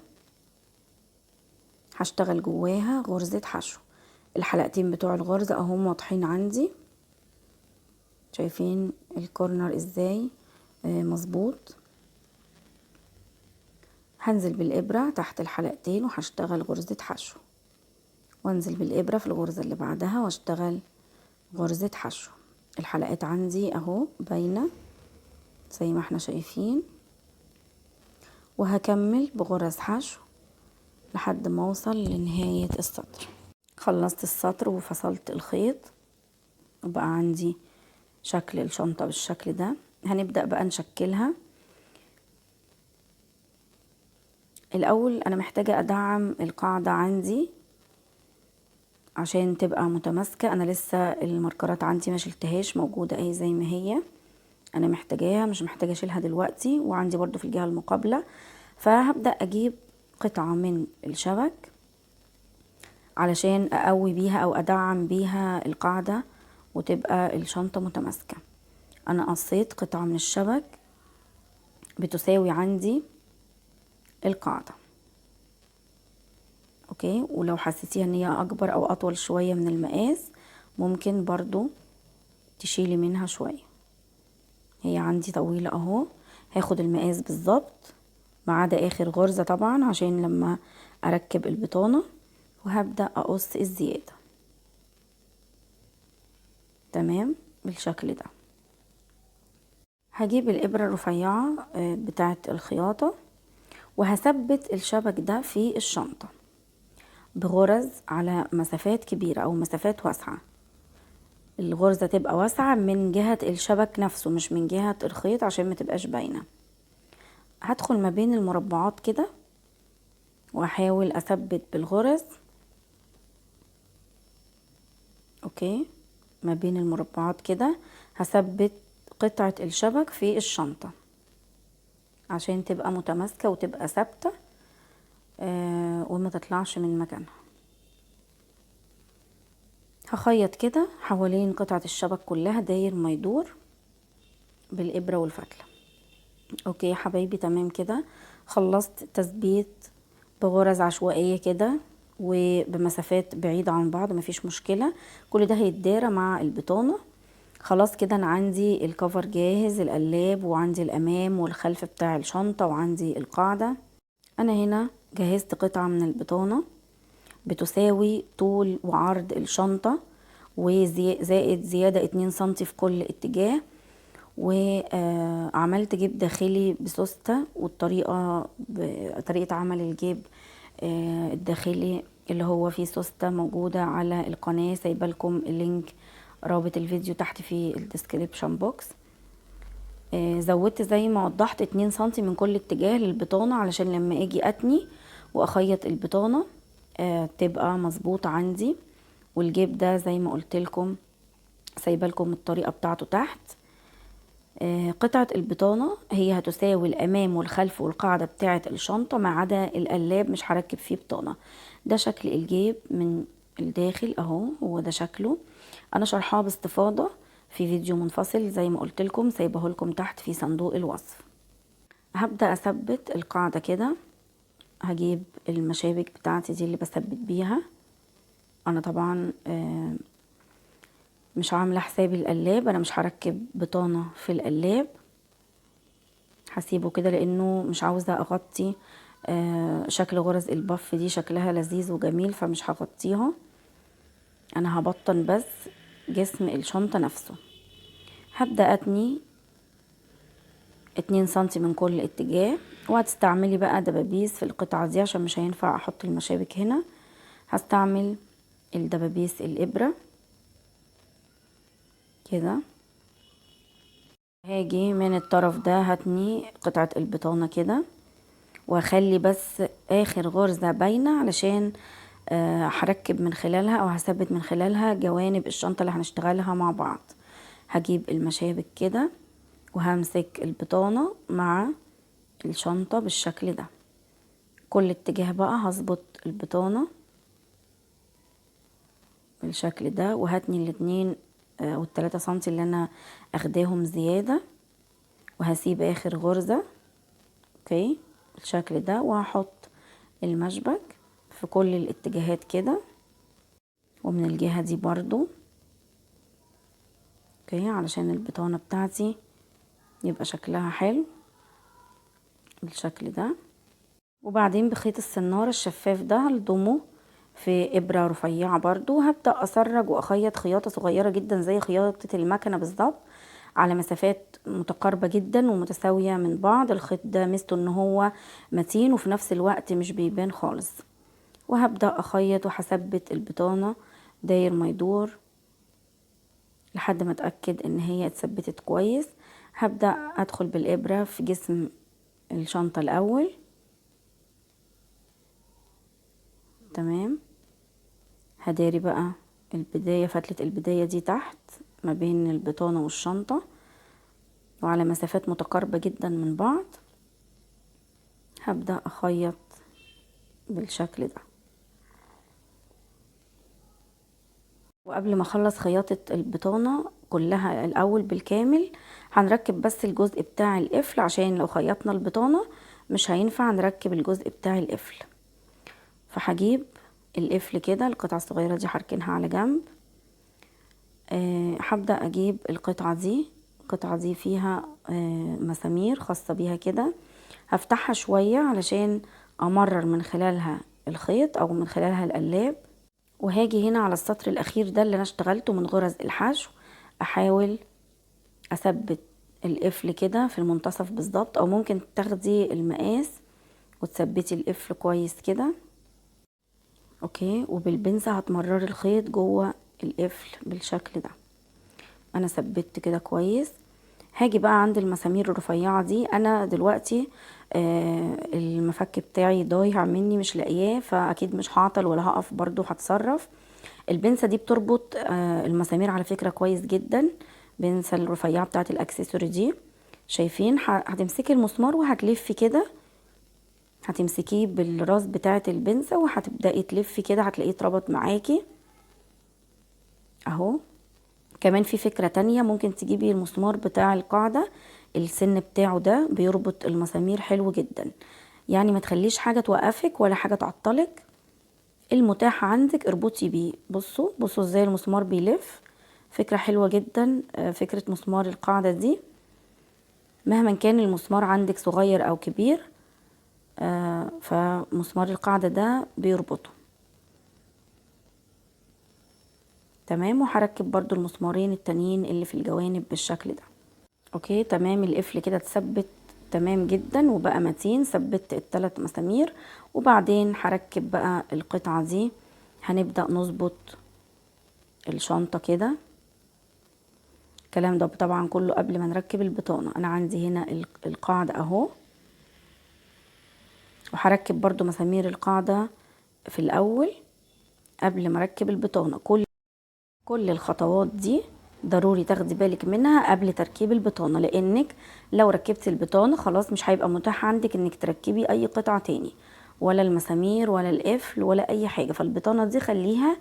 هشتغل جواها غرزة حشو. الحلقتين بتوع الغرزة اهم واضحين عندي، شايفين الكورنر ازاي مظبوط. هنزل بالإبرة تحت الحلقتين وهشتغل غرزة حشو، وانزل بالإبرة في الغرزة اللي بعدها واشتغل غرزة حشو. الحلقات عندي اهو باينة زي ما احنا شايفين، وهكمل بغرز حشو لحد ما اوصل لنهاية السطر. خلصت السطر وفصلت الخيط وبقى عندي شكل الشنطة بالشكل ده. هنبدأ بقى نشكلها. الأول أنا محتاجة أدعم القاعدة عندي عشان تبقى متماسكة. أنا لسه الماركرات عندي ما شلتهاش، موجودة اهي زي ما هي، أنا محتاجاها مش محتاجة أشيلها دلوقتي، وعندي برضو في الجهة المقابلة. فهبدأ أجيب قطعة من الشبك علشان أقوي بيها أو أدعم بيها القاعدة وتبقى الشنطة متماسكة. أنا قصيت قطعة من الشبك بتساوي عندي القاعدة، اوكي. ولو حسيتيها ان هي اكبر او اطول شوية من المقاس ممكن برضو تشيلي منها شوية. هي عندي طويلة اهو، هاخد المقاس بالظبط ما عدا اخر غرزة طبعا عشان لما اركب البطانة، وهبدأ اقص الزيادة تمام بالشكل ده. هجيب الابرة الرفيعة بتاعة الخياطة وهثبت الشبك ده في الشنطة بغرز على مسافات كبيرة او مسافات واسعة. الغرزة تبقى واسعة من جهة الشبك نفسه مش من جهة الخيط عشان ما تبقاش باينة. هدخل ما بين المربعات كده واحاول اثبت بالغرز، اوكي. ما بين المربعات كده هثبت قطعة الشبك في الشنطة عشان تبقى متماسكة وتبقى ثابتة وما تطلعش من مكانها. هخيط كده حوالين قطعة الشبك كلها داير ما يدور بالإبرة والفتلة. اوكي يا حبايبي تمام كده. خلصت تثبيت بغرز عشوائية كده وبمسافات بعيدة عن بعض، مفيش مشكلة، كل ده هيتدارى مع البطانة. خلاص كده انا عندي الكفر جاهز، القلاب وعندي الامام والخلف بتاع الشنطة وعندي القاعدة. انا هنا جهزت قطعة من البطانة بتساوي طول وعرض الشنطة وزائد زيادة 2 سنتي في كل اتجاه. وعملت جيب داخلي بسوستة، والطريقة طريقة عمل الجيب الداخلي اللي هو فيه سوستة موجودة على القناة، سايبالكم اللينك رابط الفيديو تحت في الديسكريبشن بوكس. زودت زي ما وضحت 2 سنتي من كل اتجاه للبطانة علشان لما اجي اتني واخيط البطانة تبقى مظبوطة عندي. والجيب ده زي ما قلت لكم سايبالكم الطريقة بتاعته تحت. قطعة البطانة هي هتساوي الامام والخلف والقاعدة بتاعة الشنطة ما عدا القلاب مش هركب فيه بطانة. ده شكل الجيب من الداخل اهو، هو ده شكله. انا شرحاه باستفاضة في فيديو منفصل زي ما قلت لكم، سايبه لكم تحت في صندوق الوصف. هبدأ اثبت القاعدة كده. هجيب المشابك بتاعتي دي اللي بثبت بيها. انا طبعا مش عاملة حسابي القلاب، انا مش هركب بطانة في القلاب، هسيبه كده لانه مش عاوزة اغطي شكل غرز البف دي شكلها لذيذ وجميل فمش هغطيها. انا هبطن بس جسم الشنطة نفسه. هبدأ اتني 2 سنتي من كل اتجاه، وهتستعملي بقى دبابيس في القطعة دي عشان مش هينفع احط المشابك هنا. هستعمل الدبابيس الابرة كده. هاجي من الطرف ده هتني قطعة البطانة كده وهخلي بس اخر غرزة باينة علشان هركب من خلالها او هثبت من خلالها جوانب الشنطة اللي هنشتغلها مع بعض. هجيب المشابك كده وهمسك البطانة مع الشنطة بالشكل ده. كل اتجاه بقى هظبط البطانة بالشكل ده، وهتني الاتنين والتلاتة سنتي اللي انا اخداهم زيادة، وهسيب اخر غرزة اوكي بالشكل ده، وهحط المشبك في كل الاتجاهات كده. ومن الجهة دي برضو. اوكي، علشان البطانة بتاعتي يبقى شكلها حلو بالشكل ده. وبعدين بخيط السنارة الشفاف ده هلضمه في ابرة رفيعة برضو. هبدأ اسرج واخيط خياطة صغيرة جدا زي خياطة المكنة بالظبط، على مسافات متقاربة جدا ومتساوية من بعض. الخيط ده ميزته ان هو متين وفي نفس الوقت مش بيبان خالص. وهبدأ اخيط وهثبت البطانة داير ما يدور لحد ما اتأكد ان هي اتثبتت كويس. هبدأ ادخل بالابرة في جسم الشنطة الاول. تمام، هداري بقى البداية، فتلة البداية دي تحت ما بين البطانة والشنطة وعلى مسافات متقاربة جدا من بعض. هبدأ اخيط بالشكل ده. وقبل ما اخلص خياطة البطانة كلها الاول بالكامل، هنركب بس الجزء بتاع القفل، عشان لو خيطنا البطانة مش هينفع نركب الجزء بتاع القفل. فهجيب القفل كده، القطعة الصغيرة دي هركنها على جنب. هبدأ اجيب القطعة دي. القطعة دي فيها مسامير خاصة بيها كده، هفتحها شوية علشان امرر من خلالها الخيط او من خلالها القلاب. وهاجي هنا على السطر الاخير ده اللي انا اشتغلته من غرز الحشو، احاول اثبت القفل كده في المنتصف بالظبط، او ممكن تاخدي المقاس وتثبتي القفل كويس كده. اوكي، وبالبنسة هتمرري الخيط جوه القفل بالشكل ده. انا ثبت كده كويس. هاجي بقى عند المسامير الرفيعة دي. انا دلوقتي المفك بتاعي ضايع مني مش لاقياه، فاكيد مش هعطل ولا هقف، برضو هتصرف. البنسة دي بتربط المسامير على فكرة كويس جدا. بنسة الرفيعة بتاعت الاكسسوري دي، شايفين؟ هتمسكي المسمار وهتلفي كده، هتمسكيه بالراس بتاعت البنسة وهتبدأي تلفي كده، هتلاقيه اتربط معاكي اهو. كمان في فكرة تانية، ممكن تجيبي المسمار بتاع القاعدة، السن بتاعه ده بيربط المسامير حلو جدا، يعني ما تخليش حاجة توقفك ولا حاجة تعطلك. المتاح عندك اربطي بيه. بصوا بصوا ازاي المسمار بيلف، فكرة حلوة جدا. فكرة مسمار القاعدة دي مهما كان المسمار عندك صغير او كبير، فمسمار القاعدة ده بيربطه. تمام، وهركب برضو المسمارين التانيين اللي في الجوانب بالشكل ده. اوكي تمام، القفل كده اتثبت تمام جدا وبقى متين. ثبت الثلاث مسامير، وبعدين هركب بقى القطعة دي. هنبدأ نظبط الشنطة كده. الكلام ده طبعا كله قبل ما نركب البطانة. انا عندي هنا القاعدة اهو، وهركب برضو مسامير القاعدة في الاول قبل ما اركب البطانة. كل الخطوات دي ضروري تاخدي بالك منها قبل تركيب البطانة، لانك لو ركبتي البطانة خلاص مش هيبقى متاح عندك انك تركبي اي قطعة تاني، ولا المسامير ولا القفل ولا اي حاجة. فالبطانة دي خليها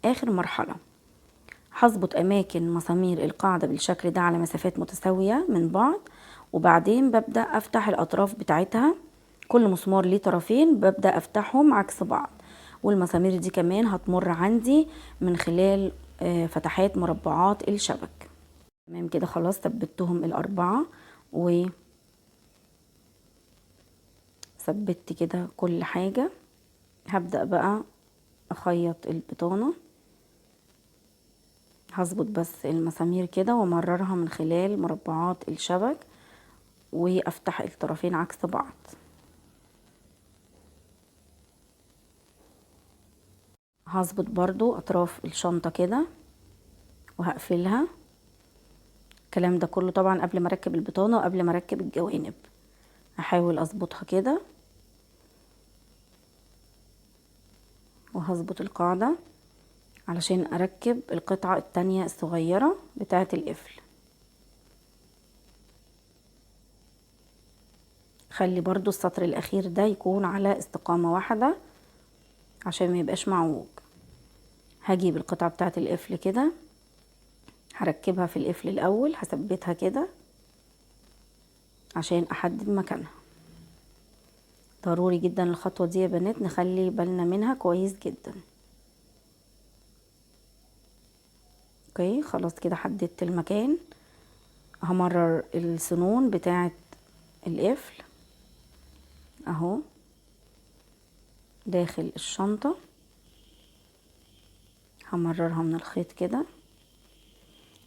اخر مرحلة. هظبط اماكن مسامير القاعدة بالشكل ده على مسافات متساوية من بعض، وبعدين ببدأ افتح الاطراف بتاعتها. كل مسمار ليه طرفين، ببدأ افتحهم عكس بعض. والمسامير دي كمان هتمر عندي من خلال فتحات مربعات الشبك. تمام كده، خلاص ثبتهم الاربعة وثبت كده كل حاجة. هبدأ بقى اخيط البطانة. هظبط بس المسامير كده وامررها من خلال مربعات الشبك، وافتح الطرفين عكس بعض. هظبط برضو اطراف الشنطة كده وهقفلها. الكلام ده كله طبعا قبل ما اركب البطانة وقبل ما اركب الجوانب. هحاول اظبطها كده، وهظبط القاعدة علشان اركب القطعة التانية الصغيرة بتاعة القفل. خلي برضو السطر الاخير ده يكون على استقامة واحدة عشان ما يبقاش معوج. هجيب القطعة بتاعة القفل كده، هركبها في القفل الاول، هثبتها كده عشان احدد مكانها. ضروري جدا الخطوة دي يا بنات نخلي بالنا منها كويس جدا. اوكي خلاص كده حددت المكان. همرر السنون بتاعة القفل اهو داخل الشنطة، همررها من الخيط كده.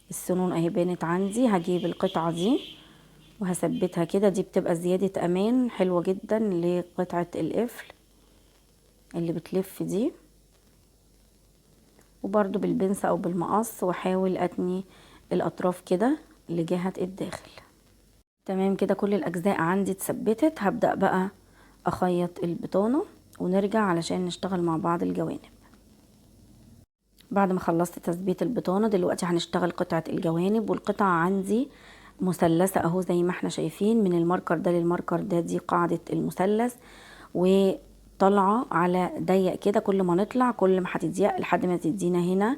السنون اهي بانت عندي. هجيب القطعة دي وهثبتها كده، دي بتبقى زيادة امان حلوة جدا لقطعة القفل اللي بتلف دي. وبرضو بالبنسة او بالمقص، واحاول اتني الاطراف كده لجهة الداخل. تمام كده كل الاجزاء عندي اتثبتت. هبدأ بقى اخيط البطانة ونرجع علشان نشتغل مع بعض الجوانب. بعد ما خلصت تثبيت البطانة دلوقتي هنشتغل قطعة الجوانب. والقطعة عندي مثلثة اهو زي ما احنا شايفين، من الماركر ده للماركر ده دي قاعدة المثلث، وطالعة على ضيق كده. كل ما نطلع كل ما هتضيق لحد ما تدينا هنا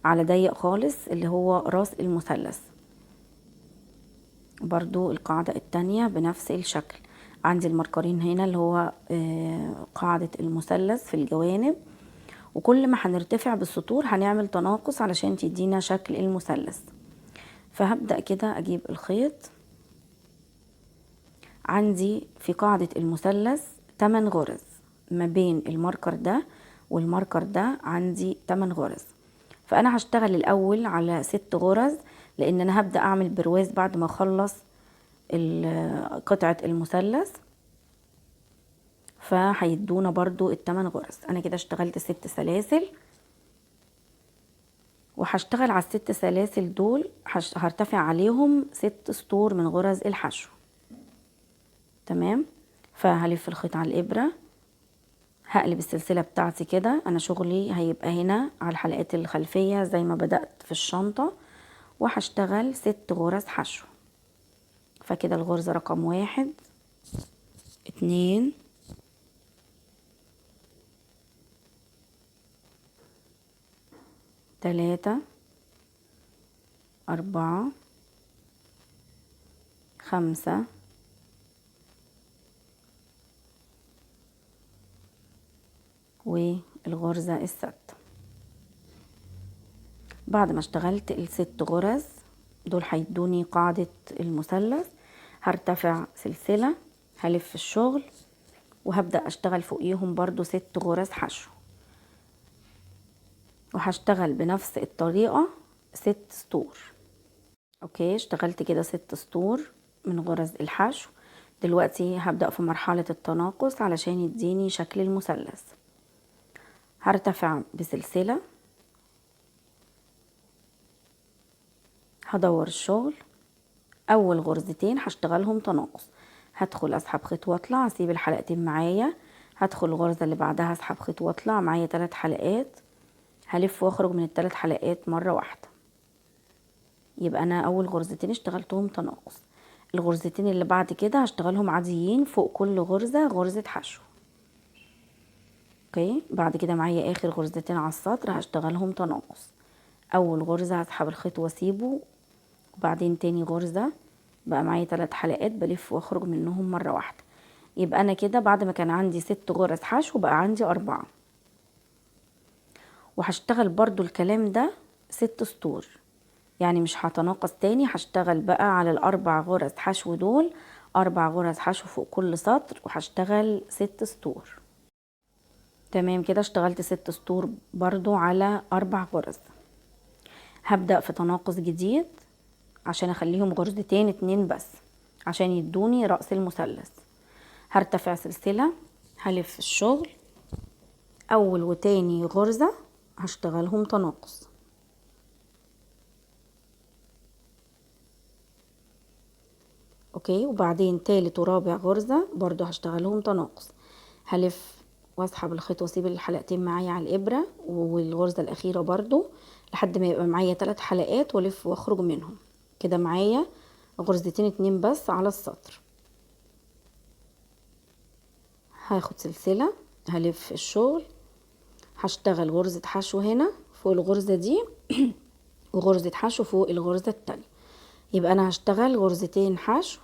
على ضيق خالص اللي هو راس المثلث. برضو القاعدة التانية بنفس الشكل. عندي الماركرين هنا اللي هو قاعدة المثلث في الجوانب، وكل ما هنرتفع بالسطور هنعمل تناقص علشان تدينا شكل المثلث. فهبدأ كده اجيب الخيط. عندي في قاعدة المثلث 8 غرز، ما بين الماركر ده والماركر ده عندي 8 غرز. فانا هشتغل الاول على 6 غرز، لان انا هبدأ اعمل برواز بعد ما اخلص قطعة المثلث، فهيدونا برضو ال8 غرز. انا كده اشتغلت 6 سلاسل، وهشتغل على ال6 سلاسل دول هرتفع عليهم 6 سطور من غرز الحشو. تمام. فهلف الخيط على الابرة، هقلب السلسلة بتاعتي كده. انا شغلي هيبقى هنا على الحلقات الخلفية زي ما بدأت في الشنطة، وهشتغل 6 غرز حشو. فكده الغرزة رقم 1 2 3 4 5 والغرزة السادسة. بعد ما اشتغلت ال6 غرز دول هيدوني قاعدة المثلث، هرتفع سلسلة، هلف الشغل، وهبدأ اشتغل فوقيهم برضو 6 غرز حشو، وهشتغل بنفس الطريقة 6 سطور. اوكي اشتغلت كده 6 سطور من غرز الحشو. دلوقتي هبدأ في مرحلة التناقص علشان يديني شكل المثلث. هرتفع بسلسلة، هدور الشغل. اول غرزتين هشتغلهم تناقص، هدخل اسحب خيط واطلع، اسيب الحلقتين معايا، هدخل الغرزة اللي بعدها اسحب خيط واطلع، معايا 3 حلقات، هلف واخرج من ال3 حلقات مرة واحدة. يبقى انا اول غرزتين اشتغلتهم تناقص. الغرزتين اللي بعد كده هشتغلهم عاديين، فوق كل غرزة غرزة حشو. اوكي بعد كده معايا اخر غرزتين على السطر هشتغلهم تناقص. اول غرزة هسحب الخيط واسيبه، وبعدين تاني غرزة بقى معايا 3 حلقات بلف واخرج منهم مرة واحدة. يبقى انا كده بعد ما كان عندي 6 غرز حشو بقى عندي 4. وهشتغل برضو الكلام ده 6 سطور، يعني مش هتناقص تاني، هشتغل بقى على ال4 غرز حشو دول 4 غرز حشو فوق كل سطر، وهشتغل 6 سطور. تمام كده اشتغلت 6 سطور برضو على 4 غرز. هبدأ في تناقص جديد عشان اخليهم غرزتين 2 بس عشان يدوني رأس المثلث. هرتفع سلسلة، هلف الشغل، اول وتاني غرزة هشتغلهم تناقص. اوكي وبعدين تالت ورابع غرزة برضو هشتغلهم تناقص. هلف واسحب الخيط واسيب الحلقتين معايا على الابرة، والغرزة الاخيرة برضو لحد ما يبقى معايا 3 حلقات، والف واخرج منهم. كده معايا غرزتين 2 بس على السطر. هاخد سلسلة، هلف الشغل، هشتغل غرزة حشو هنا فوق الغرزة دي وغرزة حشو فوق الغرزة التانية. يبقى انا هشتغل غرزتين حشو.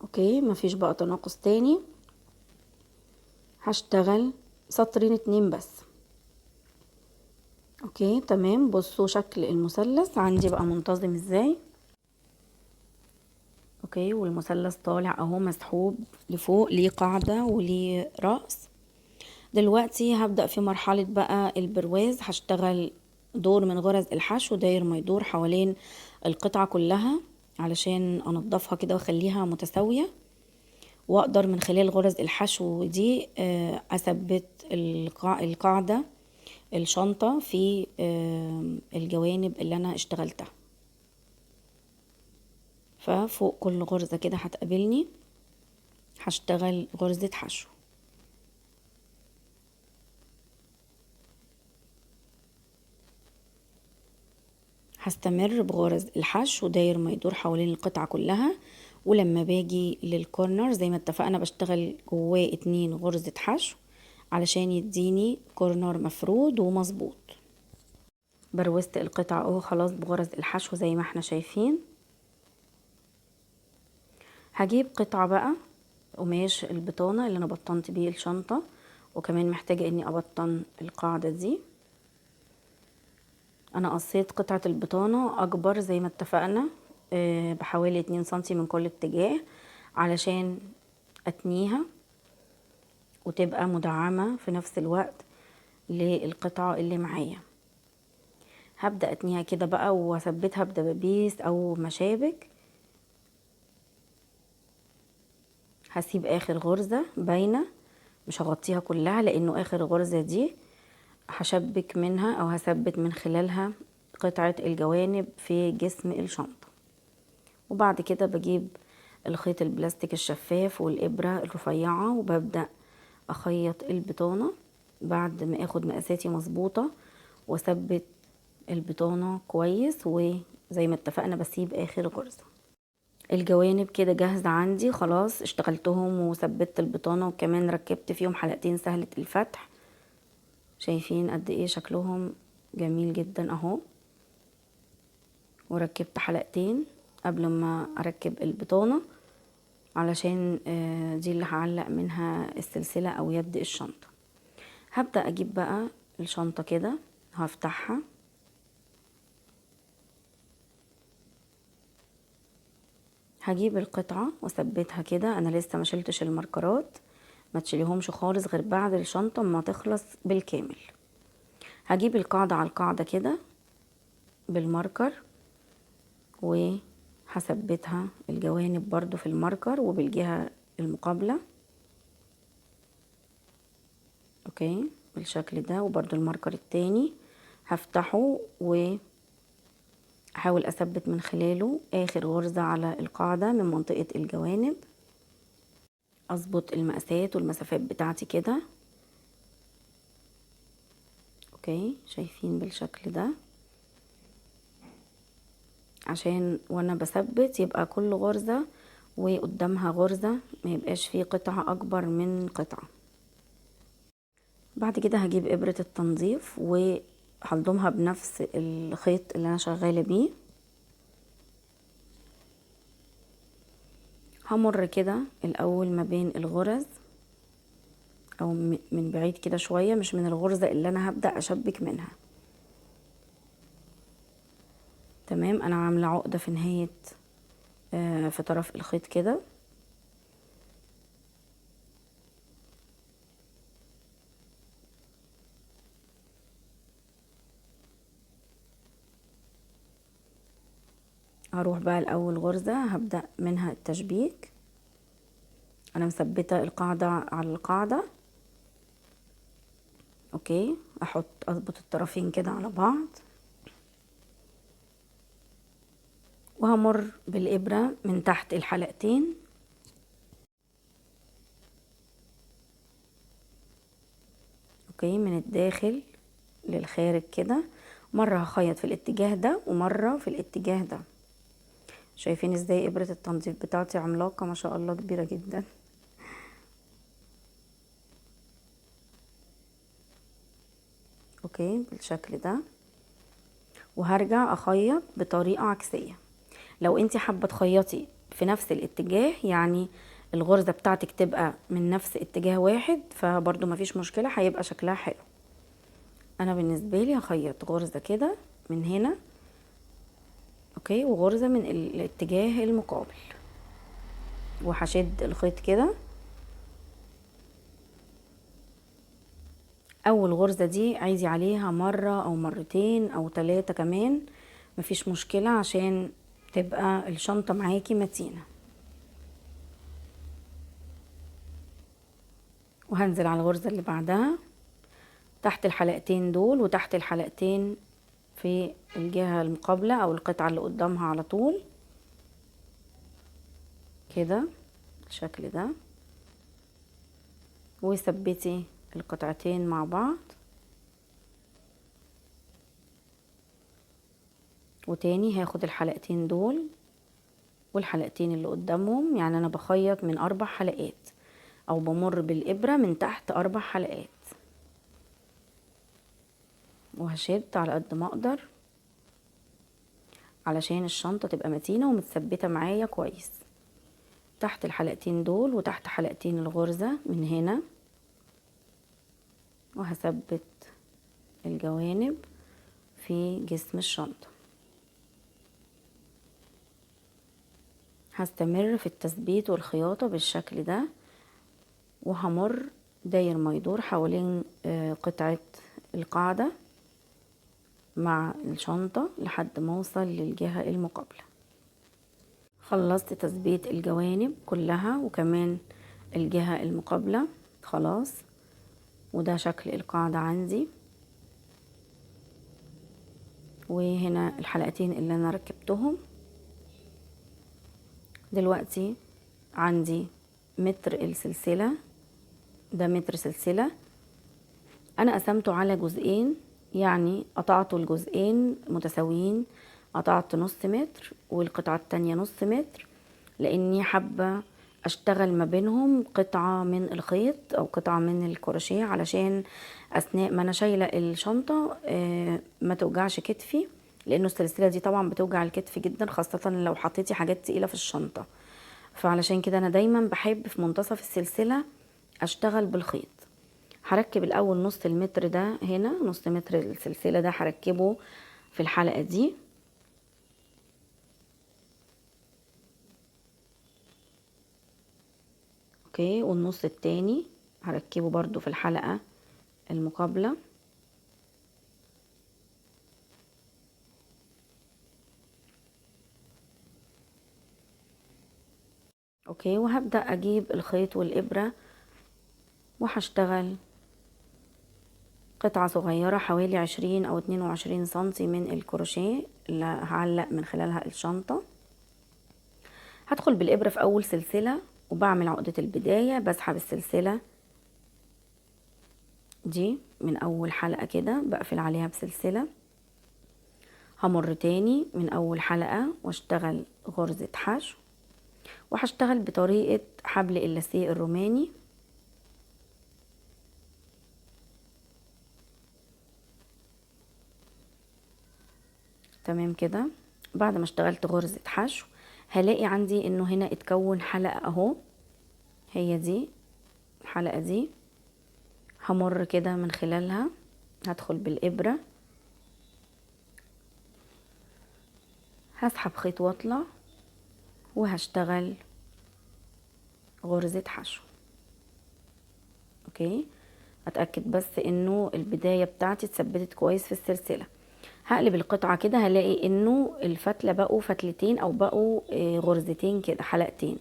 اوكي مفيش بقى تناقص تاني، هشتغل سطرين 2 بس. اوكي تمام. بصوا شكل المثلث عندي بقى منتظم ازاي. اوكي، والمثلث طالع اهو مسحوب لفوق، ليه قاعدة وليه رأس. دلوقتي هبدأ في مرحلة بقى البرواز. هشتغل دور من غرز الحشو داير ما يدور حوالين القطعة كلها علشان انضفها كده واخليها متساوية، واقدر من خلال غرز الحشو دي اثبت القاعدة الشنطة في الجوانب اللي انا اشتغلتها. ففوق كل غرزة كده هتقابلني هشتغل غرزة حشو. هستمر بغرز الحشو داير ما يدور حوالين القطعة كلها، ولما باجي للكورنر زي ما اتفقنا بشتغل جواه 2 غرزة حشو علشان يديني كورنر مفرود ومظبوط. بروزت القطعة اهو خلاص بغرز الحشو زي ما احنا شايفين. هجيب قطعة بقى قماش البطانة اللي انا بطنت بيه الشنطة، وكمان محتاجة اني ابطن القاعدة دي. انا قصيت قطعة البطانة اكبر زي ما اتفقنا بحوالي 2 سنتي من كل اتجاه علشان اتنيها وتبقى مدعمة في نفس الوقت للقطعة اللي معايا. هبدأ اتنيها كده بقى واثبتها بدبابيس او مشابك. هسيب اخر غرزة باينة، مش هغطيها كلها لانه اخر غرزة دي هشبك منها او هثبت من خلالها قطعة الجوانب في جسم الشنطة. وبعد كده بجيب الخيط البلاستيك الشفاف والإبرة الرفيعة وببدأ أخيط البطانة بعد ما اخد مقاساتي مظبوطة واثبت البطانة كويس. وزي ما اتفقنا بسيب آخر غرزة. الجوانب كده جاهزة عندي خلاص، اشتغلتهم وثبت البطانة وكمان ركبت فيهم حلقتين سهلة الفتح. شايفين قد ايه شكلهم جميل جدا اهو. وركبت حلقتين قبل ما اركب البطانة علشان دي اللي هعلق منها السلسلة او يد الشنطة. هبدأ اجيب بقى الشنطة كده هفتحها هجيب القطعة واثبتها كده. انا لسه ما شلتش الماركرات، ما تشيليهمش خالص غير بعد الشنطة ما تخلص بالكامل. هجيب القاعدة على القاعدة كده بالماركر وهثبتها الجوانب برضو في الماركر وبالجهة المقابلة. اوكي بالشكل ده. وبرضو الماركر التاني هفتحه واحاول اثبت من خلاله اخر غرزة على القاعدة من منطقة الجوانب. اظبط المقاسات والمسافات بتاعتي كده. اوكي شايفين بالشكل ده عشان وانا بثبت يبقى كل غرزة وقدامها غرزة، ما يبقاش فيه قطعة اكبر من قطعة. بعد كده هجيب ابرة التنظيف وهلضمها بنفس الخيط اللي انا شغالة بيه. همر كده الاول ما بين الغرز او من بعيد كده شوية، مش من الغرزة اللي انا هبدأ اشبك منها. تمام. انا عاملة عقدة في نهاية في طرف الخيط كده. هروح بقى الاول غرزة هبدأ منها التشبيك. انا مثبتة القاعدة على القاعدة. اوكي اظبط الطرفين كده على بعض وهمر بالإبرة من تحت الحلقتين. اوكي من الداخل للخارج كده. مرة هخيط في الاتجاه ده ومرة في الاتجاه ده. شايفين ازاي إبرة التنظيف بتاعتي عملاقة ما شاء الله، كبيرة جدا. اوكي بالشكل ده. وهرجع اخيط بطريقة عكسية. لو انت حابة تخيطي في نفس الاتجاه، يعني الغرزة بتاعتك تبقى من نفس اتجاه واحد، فبرضو مفيش مشكلة، هيبقى شكلها حلو. انا بالنسبه لي هخيط غرزه كده من هنا، اوكي، وغرزه من الاتجاه المقابل، وهشد الخيط كده. اول غرزه دي عايزي عليها مره او مرتين او 3 كمان، مفيش مشكله، عشان تبقى الشنطه معاكي متينه. وهنزل على الغرزه اللي بعدها تحت الحلقتين دول، وتحت الحلقتين في الجهه المقابله او القطعه اللي قدامها على طول كده بالشكل ده، وثبتي القطعتين مع بعض. وتاني هاخد الحلقتين دول والحلقتين اللي قدامهم، يعني انا بخيط من 4 حلقات او بمر بالابرة من تحت 4 حلقات، وهشد على قد ما اقدر علشان الشنطة تبقى متينة ومتثبتة معايا كويس. تحت الحلقتين دول وتحت حلقتين الغرزة من هنا، وهثبت الجوانب في جسم الشنطة. هستمر في التثبيت والخياطة بالشكل ده، وهمر داير ما يدور حوالين قطعة القاعدة مع الشنطة لحد ما اوصل للجهة المقابلة. خلصت تثبيت الجوانب كلها وكمان الجهة المقابلة خلاص، وده شكل القاعدة عندي. وهنا الحلقتين اللي انا ركبتهم. دلوقتي عندي متر السلسلة، ده متر سلسلة انا قسمته على جزئين، يعني قطعته الجزئين متساويين، قطعت نص متر والقطعة التانية نص متر، لاني حابة اشتغل ما بينهم قطعة من الخيط او قطعة من الكروشيه، علشان اثناء ما انا شايلة الشنطة ما توجعش كتفي، لانه السلسلة دي طبعا بتوجع الكتف جدا، خاصة لو حطيتي حاجات تقيلة في الشنطة. فعلشان كده انا دايما بحب في منتصف السلسلة اشتغل بالخيط. هركب الاول نص المتر ده هنا، نص متر السلسلة ده هركبه في الحلقة دي، اوكي، والنص التاني هركبه برضو في الحلقة المقابلة، اوكي. وهبدأ اجيب الخيط والابرة وهشتغل قطعة صغيرة حوالي 20 او 22 سنتي من الكروشيه اللي هعلق من خلالها الشنطة. هدخل بالابرة في اول سلسلة وبعمل عقدة البداية، بسحب السلسلة دي من اول حلقة كده بقفل عليها بسلسلة، همر تاني من اول حلقة واشتغل غرزة حشو، وهشتغل بطريقة حبل اللاسيه الروماني، تمام كده. بعد ما اشتغلت غرزة حشو هلاقي عندي انه هنا اتكون حلقة اهو، هي دي الحلقة دي، همر كده من خلالها، هدخل بالابرة هسحب خيط واطلع وهشتغل غرزة حشو، اوكي. اتأكد بس انه البداية بتاعتي اتثبتت كويس في السلسلة. هقلب القطعة كده هلاقي انه الفتلة بقوا فتلتين او بقوا غرزتين كده، حلقتين،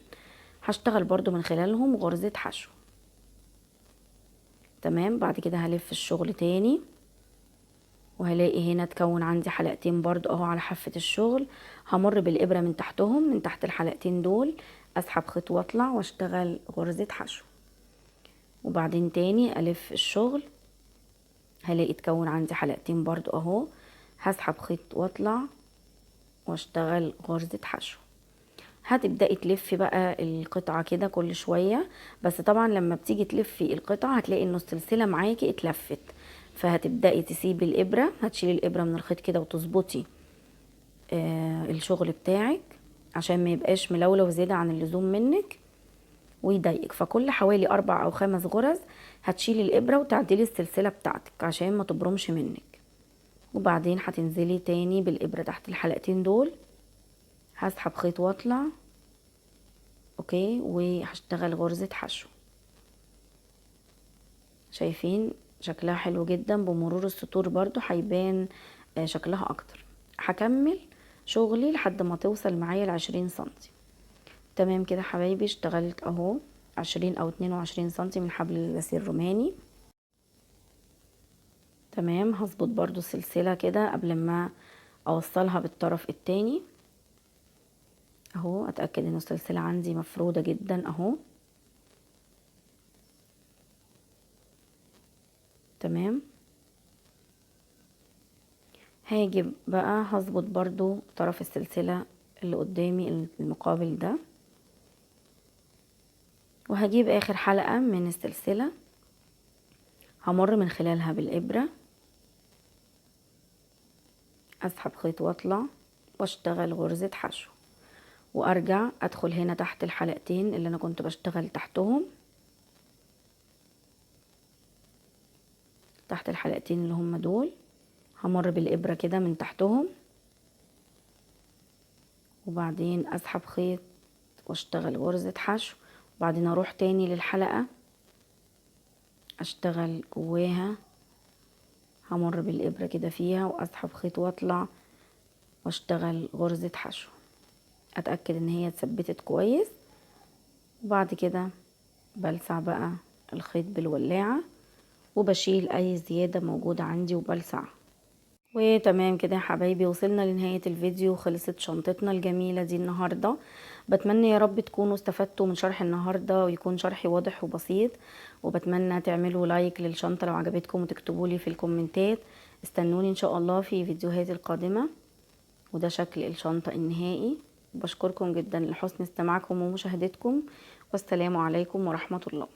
هشتغل برضو من خلالهم غرزة حشو، تمام. بعد كده هلف الشغل تاني وهلاقي هنا اتكون عندي حلقتين برضو اهو على حافة الشغل، همر بالابرة من تحتهم، من تحت الحلقتين دول اسحب خيط واطلع واشتغل غرزة حشو، وبعدين تاني الف الشغل هلاقي اتكون عندي حلقتين برضو اهو، هسحب خيط واطلع واشتغل غرزة حشو. هتبدأي تلفي بقى القطعة كده كل شوية، بس طبعا لما بتيجي تلفي القطعة هتلاقي انه السلسلة معاكي اتلفت، فهتبدأي تسيبي الابرة، هتشيلي الابرة من الخيط كده وتظبطي الشغل بتاعك عشان ما يبقاش ملولو زيادة عن اللزوم منك، ويضايقك. فكل حوالي 4 أو 5 غرز هتشيلي الإبرة وتعدلي السلسلة بتاعتك عشان ما تبرمش منك. وبعدين هتنزلي تاني بالإبرة تحت الحلقتين دول، هسحب خيط واطلع. اوكي، وهشتغل غرزة حشو. شايفين شكلها حلو جدا، بمرور السطور برضو هيبان شكلها اكتر. هكمل شغلي لحد ما توصل معايا ل20 سنتي. تمام كده حبايبي، اشتغلت اهو 20 او 22 سنتي من حبل اللاسيه الروماني. تمام، هظبط برضو السلسلة كده قبل ما اوصلها بالطرف التاني اهو، اتأكد ان السلسلة عندي مفرودة جدا اهو. تمام، هاجي بقى هظبط برضو طرف السلسلة اللي قدامي المقابل ده، وهجيب اخر حلقة من السلسلة همر من خلالها بالإبرة، اسحب خيط واطلع واشتغل غرزة حشو، وارجع ادخل هنا تحت الحلقتين اللي انا كنت بشتغل تحتهم، تحت الحلقتين اللي هم دول همر بالإبرة كده من تحتهم، وبعدين اسحب خيط واشتغل غرزة حشو، وبعدين اروح تاني للحلقة اشتغل جواها، همر بالإبرة كده فيها واسحب خيط واطلع واشتغل غرزة حشو، اتأكد ان هي اتثبتت كويس. وبعد كده بلسع بقى الخيط بالولاعة وبشيل اي زيادة موجودة عندي وبلسعها. وتمام كده يا حبايبي، وصلنا لنهاية الفيديو، خلصت شنطتنا الجميلة دي النهاردة. بتمنى يا رب تكونوا استفدتوا من شرح النهاردة ويكون شرحي واضح وبسيط، وبتمنى تعملوا لايك للشنطة لو عجبتكم وتكتبوا لي في الكومنتات. استنوني ان شاء الله في فيديوهاتي القادمة. وده شكل الشنطة النهائي. بشكركم جدا لحسن استماعكم ومشاهدتكم، والسلام عليكم ورحمة الله.